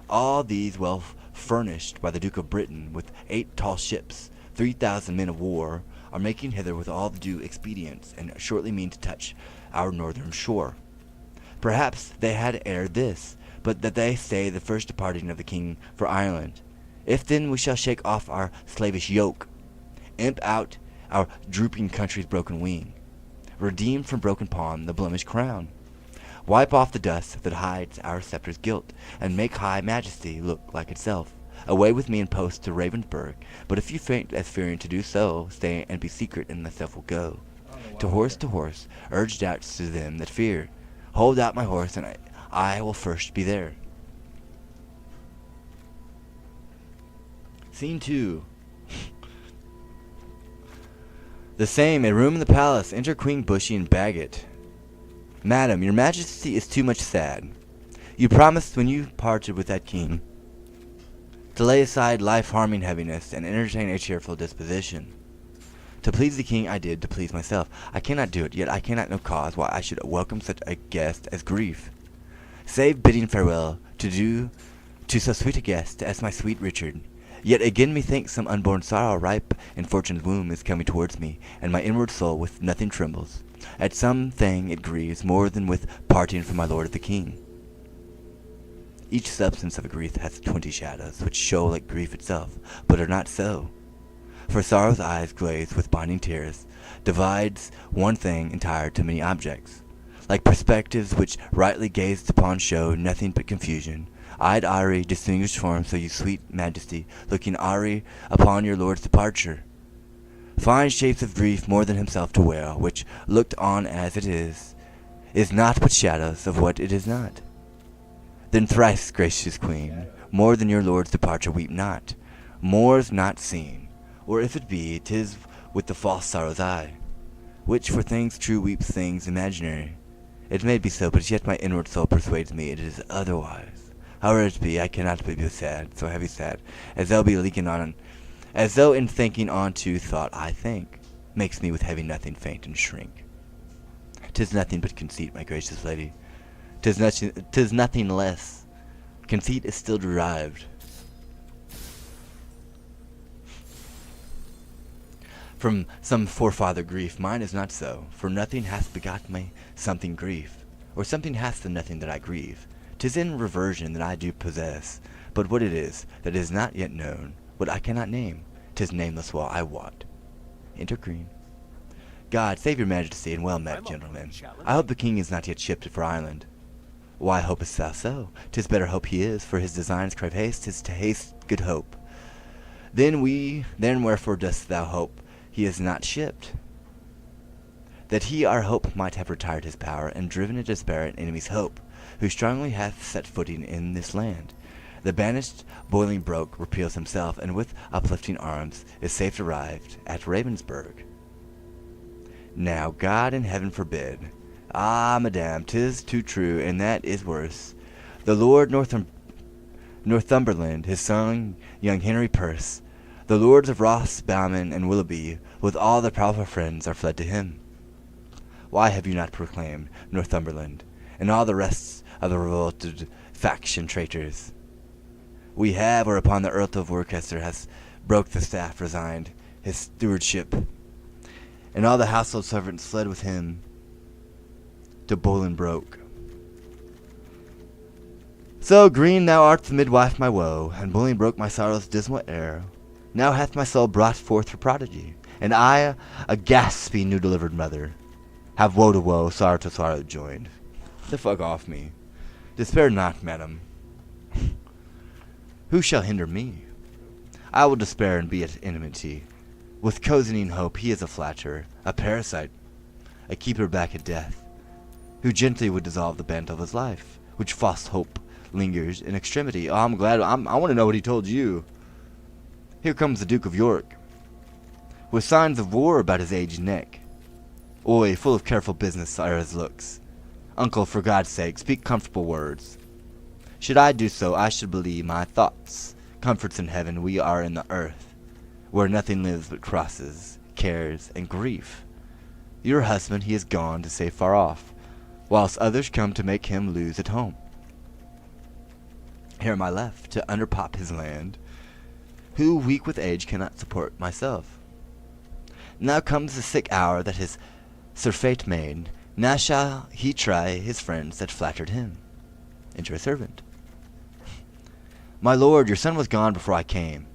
All these well furnished by the Duke of Britain with 8 tall ships, 3,000 men of war, are making hither with all the due expedients, and shortly mean to touch our northern shore. Perhaps they had ere this, but that they stay the first departing of the king for Ireland. If then we shall shake off our slavish yoke, imp out our drooping country's broken wing, redeem from broken pawn the blemished crown, wipe off the dust that hides our scepter's guilt, and make high majesty look like itself. Away with me and post to Ravensburg, but if you faint as fearing to do so, stay and be secret, and thyself will go. To horse, urge doubts to them that fear. Hold out my horse, and I will first be there. Scene 2. The same, a room in the palace. Enter Queen Bushy and Bagot. Madam, your majesty is too much sad. You promised when you parted with that king to lay aside life-harming heaviness and entertain a cheerful disposition. To please the king I did, to please myself. I cannot do it, yet I cannot know cause why I should welcome such a guest as grief. Save bidding farewell to so sweet a guest as my sweet Richard. Yet again methinks some unborn sorrow ripe in fortune's womb is coming towards me, and my inward soul with nothing trembles. At some thing it grieves more than with parting from my lord the king. Each substance of a grief hath 20 shadows, which show like grief itself, but are not so. For sorrow's eyes glaze with binding tears, divides one thing entire to many objects. Like perspectives which rightly gazed upon show nothing but confusion. Eyed Ari, distinguished form, so you sweet majesty, looking Ari upon your lord's departure. Fine shapes of grief more than himself to wail, which, looked on as it is not but shadows of what it is not. Then thrice, gracious queen, more than your lord's departure weep not. More's not seen, or if it be, 'tis with the false sorrow's eye, which for things true weeps things imaginary. It may be so, but yet my inward soul persuades me it is otherwise. However it be, I cannot but be sad, so heavy sad, as though be leaking on, as though in thinking on to thought I think, makes me with heavy nothing faint and shrink. 'Tis nothing but conceit, my gracious lady. 'Tis nothing less. Conceit is still derived from some forefather grief. Mine is not so, for nothing hath begot me something grief, or something hath the nothing that I grieve. 'Tis in reversion that I do possess, but what it is that is not yet known, what I cannot name, 'tis nameless while I wot. Enter Green. God save your majesty, and well met, gentlemen. I hope the king is not yet shipped for Ireland. Why hopest thou so? 'Tis better hope he is, for his designs crave haste, 'tis to haste good hope. Then wherefore dost thou hope he is not shipped? That he our hope might have retired his power, and driven a despair an enemy's hope, who strongly hath set footing in this land. The banished Bolingbroke repeals himself, and with uplifting arms is safe arrived at Ravensburg. Now God in heaven forbid. Ah, madame, 'tis too true, and that is worse. The Lord Northumberland, his son, young Henry Perce, the lords of Ross, Bowman, and Willoughby, with all their powerful friends, are fled to him. Why have you not proclaimed Northumberland, and all the rest of the revolted faction traitors? We have, whereupon the Earl of Worcester has broke the staff, resigned his stewardship, and all the household servants fled with him to Bolingbroke. So, Green, thou art the midwife my woe, and Bolingbroke my sorrow's dismal heir. Now hath my soul brought forth her prodigy, and I, a gaspy new-delivered mother, have woe to woe, sorrow to sorrow joined. The fuck off me. Despair not, madam. Who shall hinder me? I will despair and be at enmity. With cozening hope he is a flatterer, a parasite, a keeper back at death, who gently would dissolve the band of his life, which false hope lingers in extremity. Oh, I'm glad. I want to know what he told you. Here comes the Duke of York, with signs of war about his aged neck. Oi, full of careful business are his looks. Uncle, for God's sake, speak comfortable words. Should I do so, I should believe my thoughts. Comforts in heaven, we are in the earth, where nothing lives but crosses, cares, and grief. Your husband he is gone to stay far off, whilst others come to make him lose at home. Here am I left, to underpop his land, who, weak with age, cannot support myself. Now comes the sick hour that his surfeit made. Now shall he try his friends that flattered him. Enter a servant. My lord, your son was gone before I came.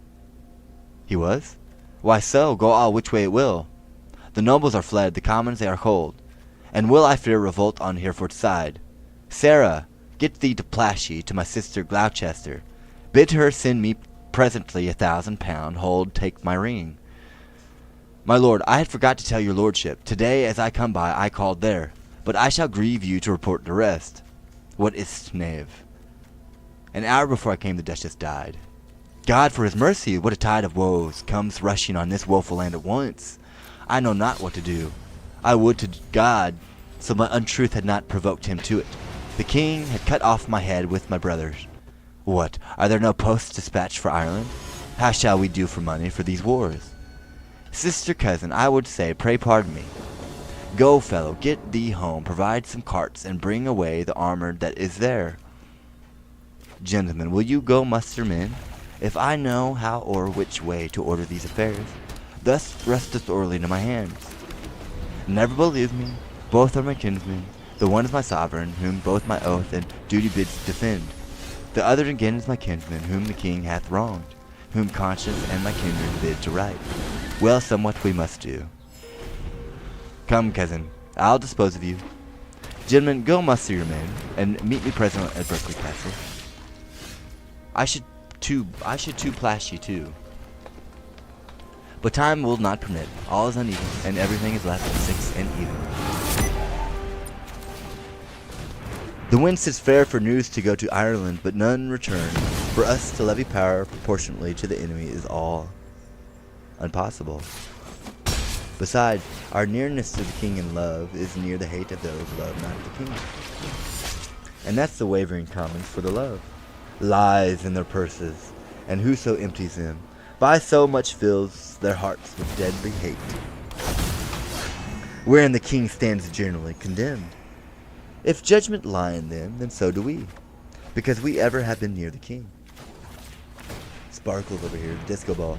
He was? Why so? Go all which way it will. The nobles are fled, the commons they are cold, and will, I fear, revolt on Hereford's side. Sarah, get thee to Plashy, to my sister Gloucester. Bid her send me presently £1,000. Hold, take my ring. My lord, I had forgot to tell your lordship. Today, as I come by, I called there, but I shall grieve you to report the rest. What is't, knave? An hour before I came, the Duchess died. God, for his mercy, what a tide of woes comes rushing on this woeful land at once. I know not what to do. I would to God, so my untruth had not provoked him to it. The king had cut off my head with my brothers. What, are there no posts dispatched for Ireland? How shall we do for money for these wars? Sister cousin, I would say, pray pardon me. Go, fellow, get thee home, provide some carts, and bring away the armor that is there. Gentlemen, will you go muster men? If I know how or which way to order these affairs, thus resteth orderly into my hands. Never believe me, both are my kinsmen. The one is my sovereign, whom both my oath and duty bids defend. The other again is my kinsman, whom the king hath wronged, whom conscience and my kindred bid to right. Well, somewhat we must do. Come, cousin, I'll dispose of you. Gentlemen, go muster your men, and meet me present at Berkeley Castle. I should too plash you too. But time will not permit. All is uneven, and everything is left 6 and even. The wind sits fair for news to go to Ireland, but none return. For us to levy power proportionately to the enemy is all impossible. Besides, our nearness to the king in love is near the hate of those love not the king. And that's the wavering commons for the love. Lies in their purses, and whoso empties them, by so much fills their hearts with deadly hate. Wherein the king stands generally condemned. If judgment lie in them, then so do we, because we ever have been near the king. Sparkles over here, disco ball.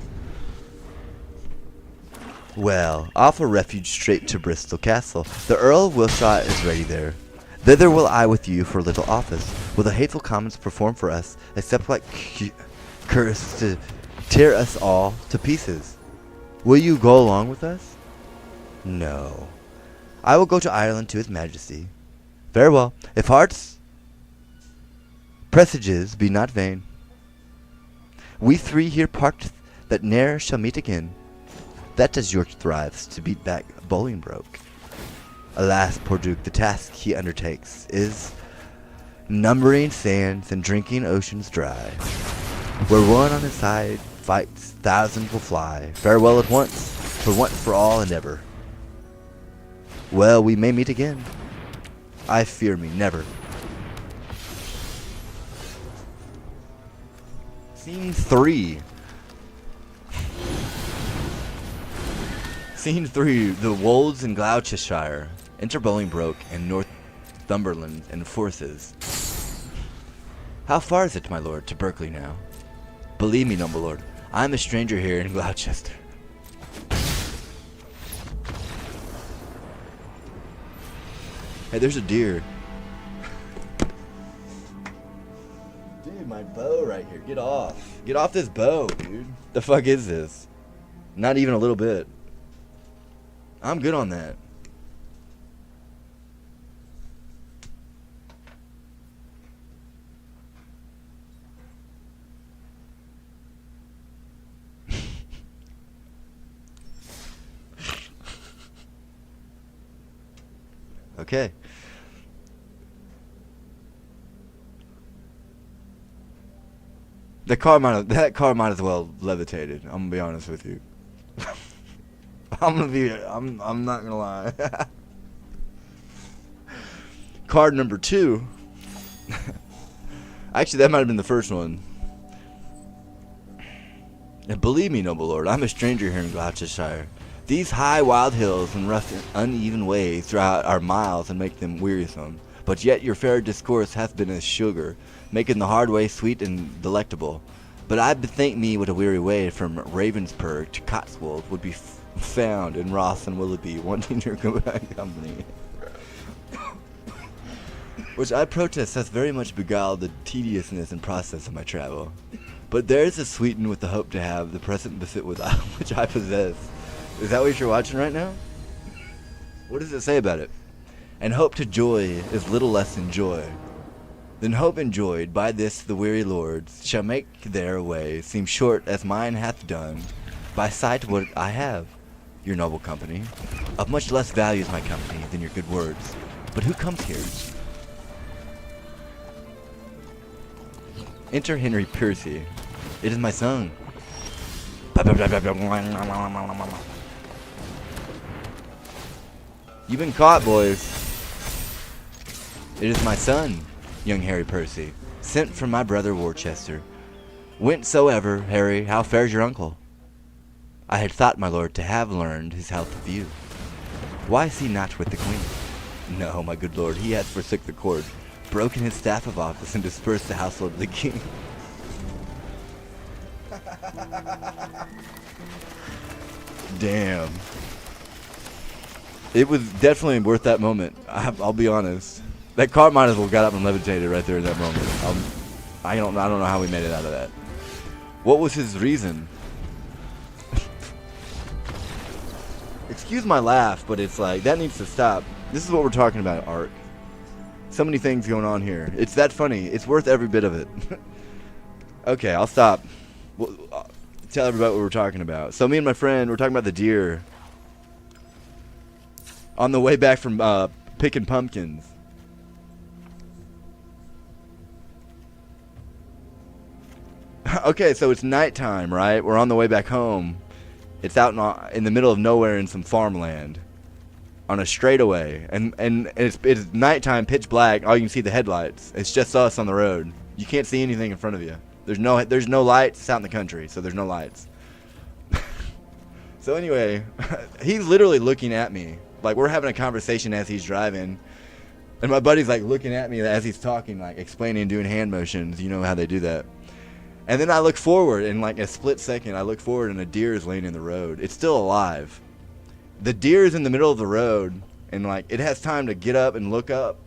Well, off a refuge straight to Bristol Castle. The Earl of Wiltshire is ready there. Thither will I with you for a little office. Will the hateful commons perform for us, except like curse to tear us all to pieces? Will you go along with us? No. I will go to Ireland to his majesty. Farewell. If hearts presages be not vain, we three here part that ne'er shall meet again. That as York thrives to beat back Bolingbroke. Alas, poor Duke, the task he undertakes is numbering sands and drinking oceans dry. Where one on his side fights, thousands will fly. Farewell at once, for all and ever. Well, we may meet again. I fear me, never. Scene 3. Scene 3, the Wolds in Gloucestershire. Enter Bolingbroke and Northumberland and forces. How far is it, my lord, to Berkeley now? Believe me, noble lord, I am a stranger here in Gloucester. Hey, there's a deer. Dude, my bow right here. Get off. Get off this bow, dude. The fuck is this? Not even a little bit. I'm good on that. Okay. That car might as well levitated. I'm gonna be honest with you. I'm not gonna lie. Card number 2. Actually, that might have been the first one. And believe me, noble lord, I'm a stranger here in Gloucestershire. These high, wild hills and rough, uneven ways draw out our miles and make them wearisome. But yet your fair discourse hath been as sugar, making the hard way sweet and delectable. But I bethink me what a weary way from Ravensperg to Cotswold would be found in Ross and Willoughby, wanting your company. Which I protest hath very much beguiled the tediousness and process of my travel. But there is a sweeten with the hope to have the present befit with which I possess. Is that what you're watching right now? What does it say about it? And hope to joy is little less than joy. Then hope enjoyed by this the weary lords shall make their way seem short as mine hath done, by sight what I have, your noble company. Of much less value is my company than your good words. But who comes here? Enter Henry Percy. It is my son. You've been caught, boys. It is my son, young Harry Percy, sent from my brother Worcester. Whensoever, Harry, how fares your uncle? I had thought, my lord, to have learned his health of you. Why is he not with the queen? No, my good lord, he hath forsook the court, broken his staff of office, and dispersed the household of the king. Damn. It was definitely worth that moment. I'll be honest. That car might as well got up and levitated right there in that moment. I don't know how we made it out of that. What was his reason? excuse my laugh, but it's like, that needs to stop. This is what we're talking about, Ark. So many things going on here. It's that funny. It's worth every bit of it. Okay, I'll stop. Tell everybody what we're talking about. So me and my friend, we're talking about the deer. On the way back from picking pumpkins. Okay, so it's nighttime, right? We're on the way back home. It's out in the middle of nowhere in some farmland. On a straightaway. And it's nighttime, pitch black. All you can see the headlights. It's just us on the road. You can't see anything in front of you. There's no lights. It's out in the country, so there's no lights. So anyway, he's literally looking at me. Like, we're having a conversation as he's driving. And my buddy's like looking at me as he's talking, like explaining, doing hand motions. You know how they do that. And then I look forward, in like a split second, I look forward and a deer is laying in the road. It's still alive. The deer is in the middle of the road, and like it has time to get up and look up.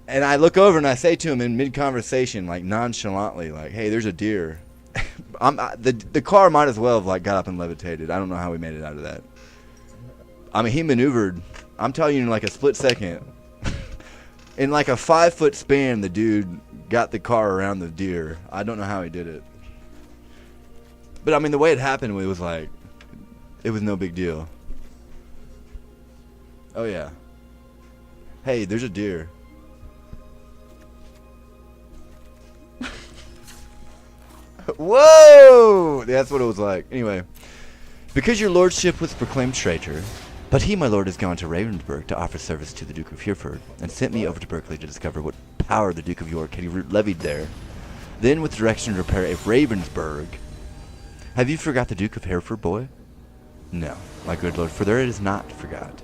And I look over and I say to him in mid-conversation, like nonchalantly, like, "Hey, there's a deer." The car might as well have like got up and levitated. I don't know how we made it out of that. I mean, he maneuvered. I'm telling you, in like a split second, in like a 5-foot span, the dude got the car around the deer. I don't know how he did it. But I mean, the way it happened, it was like, it was no big deal. Oh yeah. Hey, there's a deer. Whoa! That's what it was like. Anyway. Because your lordship was proclaimed traitor, but he, my lord, has gone to Ravensburg to offer service to the Duke of Hereford, and sent me over to Berkeley to discover what power the Duke of York had levied there. Then with direction to repair at Ravensburg. Have you forgot the Duke of Hereford, boy? No, my good lord, for there it is not forgot.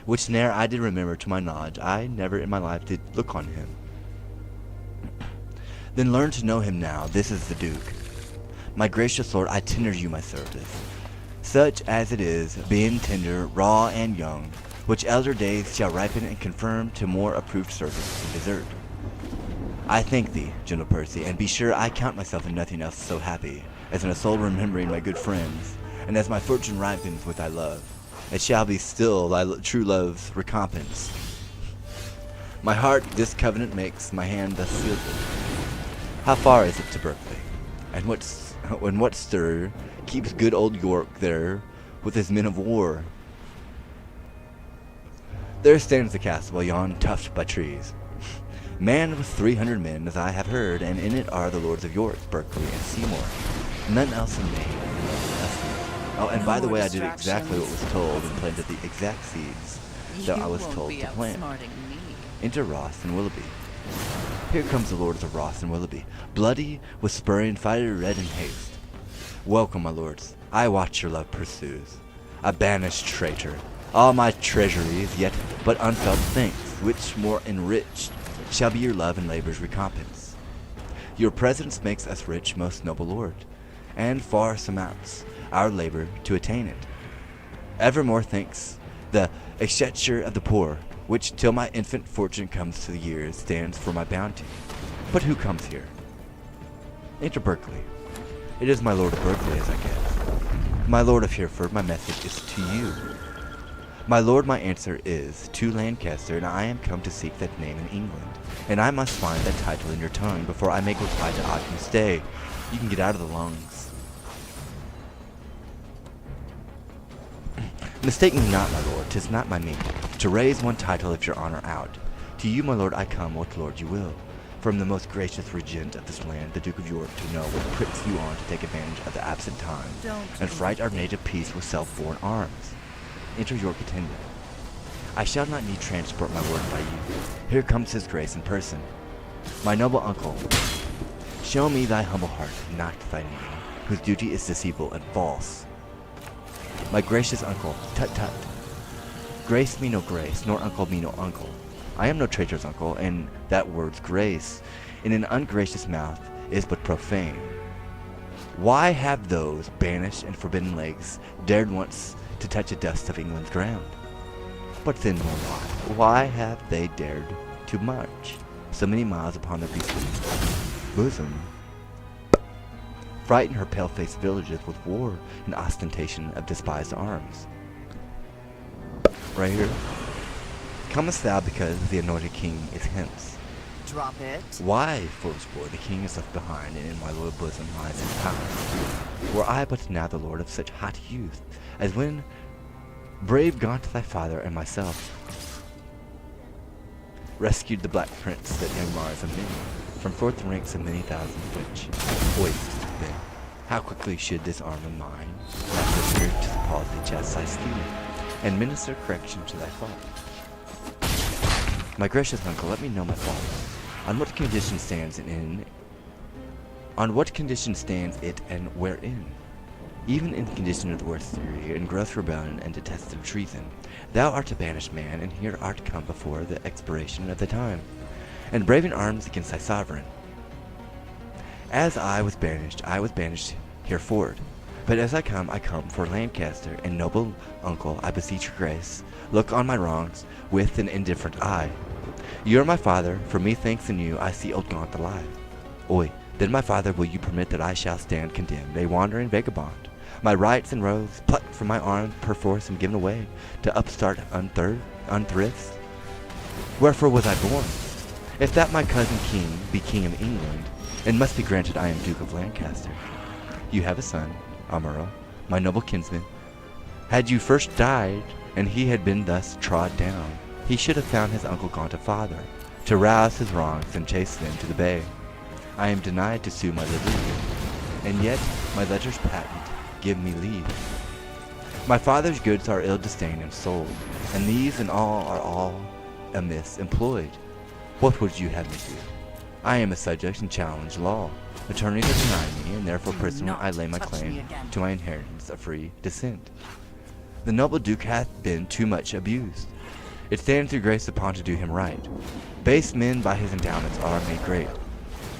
Which ne'er I did remember to my knowledge, I never in my life did look on him. Then learn to know him now, this is the Duke. My gracious lord, I tender you my service, such as it is, being tender, raw, and young, which elder days shall ripen and confirm to more approved service and desert. I thank thee, gentle Percy, and be sure I count myself in nothing else so happy, as in a soul remembering my good friends, and as my fortune ripens with thy love, it shall be still thy true love's recompense. My heart this covenant makes, my hand thus seals it. How far is it to Berkeley? And what stir keeps good old York there with his men of war? There stands the castle, yon tufted by trees, manned with 300 men, as I have heard, and in it are the lords of York, Berkeley, and Seymour. None else in name. Oh, and by the way, I did exactly what was told and planted the exact seeds that I was told to plant. Enter Ross and Willoughby. Here comes the lords of Ross and Willoughby, bloody, with spurring, fiery red in haste. Welcome, my lords. I watch your love pursues. A banished traitor. All my treasuries, yet but unfelt thanks, which more enriched shall be your love and labor's recompense. Your presence makes us rich, most noble lord, and far surmounts our labor to attain it. Evermore thanks the exchequer of the poor, which till my infant fortune comes to the years stands for my bounty. But who comes here? Enter Berkeley. It is my lord of Berkeley, as I guess. My lord of Hereford, my message is to you. My lord, my answer is to Lancaster, and I am come to seek that name in England, and I must find that title in your tongue before I make reply to aught you stay. You can get out of the lungs. Mistake me not, my lord, 'tis not my meaning to raise one title of your honor out. To you, my lord, I come, what lord you will. From the most gracious regent of this land, the Duke of York, to know what pricks you on to take advantage of the absent time, and fright our native peace with self-born arms. Enter York attendant. I shall not need transport my word by you. Here comes his grace in person. My noble uncle, show me thy humble heart, not thy name, whose duty is deceitful and false. My gracious uncle, tut-tut. Grace me no grace, nor uncle me no uncle. I am no traitor's uncle, and that word's grace, in an ungracious mouth, is but profane. Why have those banished and forbidden legs dared once to touch the dust of England's ground? But then more why? Why have they dared to march so many miles upon their beastly bosom? Frighten her pale-faced villages with war and ostentation of despised arms. right here. Comest thou because the anointed king is hence? Drop it. Why, foolish boy, the king is left behind, and in my loyal bosom lies his power. Were I but now the lord of such hot youth, as when brave Gaunt thy father and myself rescued the black prince that young Mars of men from forth the ranks of many thousand which, wait, then, how quickly should this arm of mine wrap the spirit to the palsy chastise thee, and minister correction to thy fault. My gracious uncle, let me know my fault. On what condition stands it and wherein? Even in the condition of the worst theory, and gross rebellion and detested treason, thou art a banished man, and here art come before the expiration of the time, and braving arms against thy sovereign. As I was banished hereford. But as I come for Lancaster, and noble uncle, I beseech your grace, look on my wrongs with an indifferent eye. You are my father, for methinks in you I see old Gaunt alive. Oi, then my father, will you permit that I shall stand condemned, a wandering vagabond? My rights and robes plucked from my arms perforce and given away to upstart unthrifts? Wherefore was I born? If that my cousin king be king of England, it must be granted I am Duke of Lancaster. You have a son, Amaro, my noble kinsman. Had you first died, and he had been thus trod down, he should have found his uncle Gaunt a father, to rouse his wrongs and chase them to the bay. I am denied to sue my liberty, and yet my letters patent give me leave. My father's goods are ill disdained and sold, and these and all are all amiss employed. What would you have me do? I am a subject and challenge law. Attorneys are denying me, and therefore personally I lay my claim to my inheritance of free descent. The noble duke hath been too much abused. It stands through grace upon to do him right. Base men by his endowments are made great.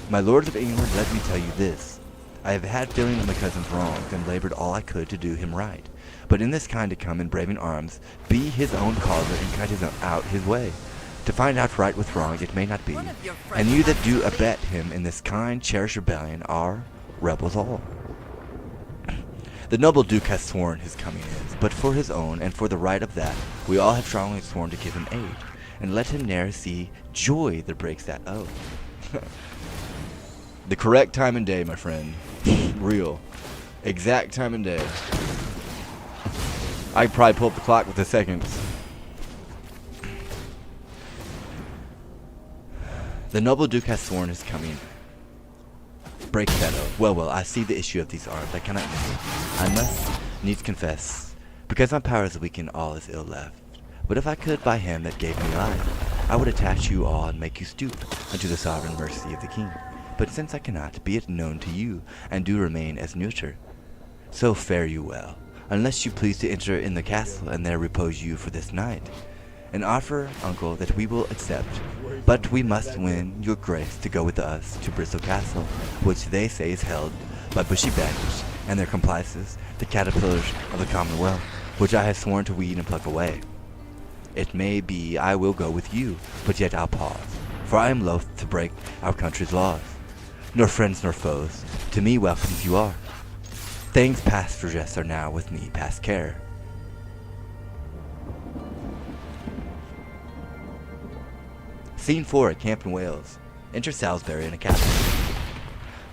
My lords of England, let me tell you this. I have had feeling of my cousin's wrongs, and labored all I could to do him right. But in this kind to come in braving arms, be his own causer, and cut out his way. To find out right with wrong it may not be, and you that do abet him in this kind cherished rebellion are rebels all. The noble duke has sworn his coming is, but for his own, and for the right of that, we all have strongly sworn to give him aid, and let him ne'er see joy that breaks that oath. The correct time and day, my friend. Real. Exact time and day. I could probably pull up the clock with the seconds. The noble duke has sworn his coming. Break that oath. Well, I see the issue of these arms. I cannot know. I must needs confess, because my power is weakened, all is ill left. But if I could by him that gave me life, I would attach you all and make you stoop unto the sovereign mercy of the king. But since I cannot, be it known to you, and do remain as neuter, so fare you well, unless you please to enter in the castle, and there repose you for this night. An offer, uncle, that we will accept, but we must win your grace to go with us to Bristol Castle, which they say is held by bushy bandage, and their complices, the caterpillars of the Commonwealth, which I have sworn to weed and pluck away. It may be I will go with you, but yet I'll pause, for I am loath to break our country's laws. Nor friends nor foes, to me welcomes you are. Things past for jest are now with me past care. Scene 4 at Camp in Wales. Enter Salisbury in a castle.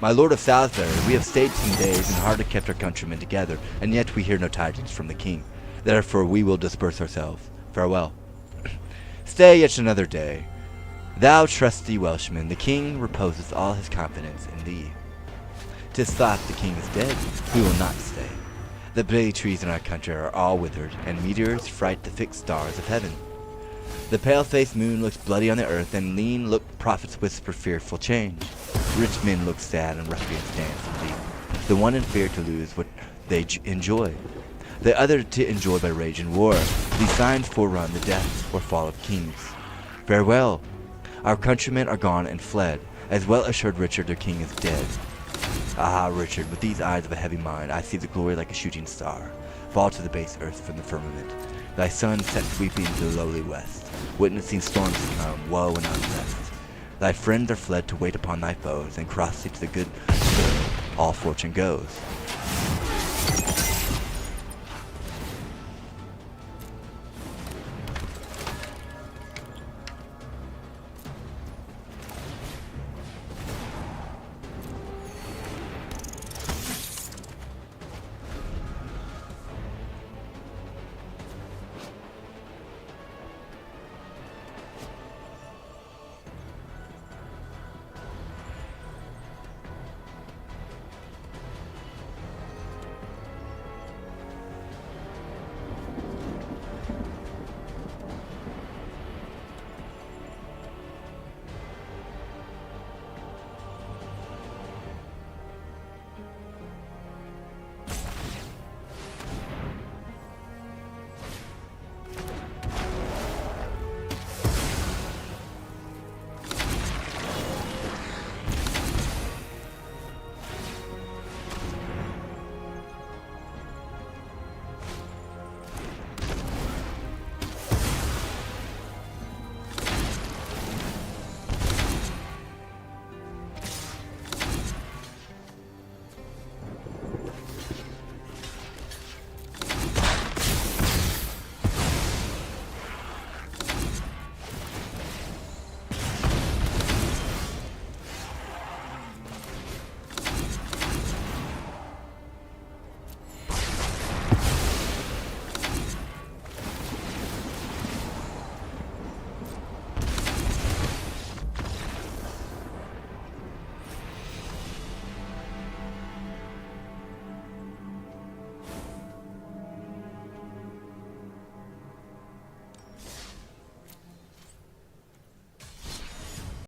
My lord of Salisbury, we have stayed 10 days and hardly kept our countrymen together, and yet we hear no tidings from the king. Therefore we will disperse ourselves. Farewell. Stay yet another day. Thou trusty Welshman, the king reposeth all his confidence in thee. 'Tis thought the king is dead. We will not stay. The bay trees in our country are all withered, and meteors fright the fixed stars of heaven. The pale-faced moon looks bloody on the earth, and lean-looked prophets whisper fearful change. Rich men look sad, and ruffians dance and leap. The one in fear to lose what they enjoy, the other to enjoy by rage and war. These signs forerun the death or fall of kings. Farewell! Our countrymen are gone and fled, as well assured Richard their king is dead. Ah, Richard, with these eyes of a heavy mind, I see the glory like a shooting star fall to the base earth from the firmament. Thy sun set sweeping to the lowly west, witnessing storms to come, woe and unrest. Thy friends are fled to wait upon thy foes, and crossly to the good all fortune goes.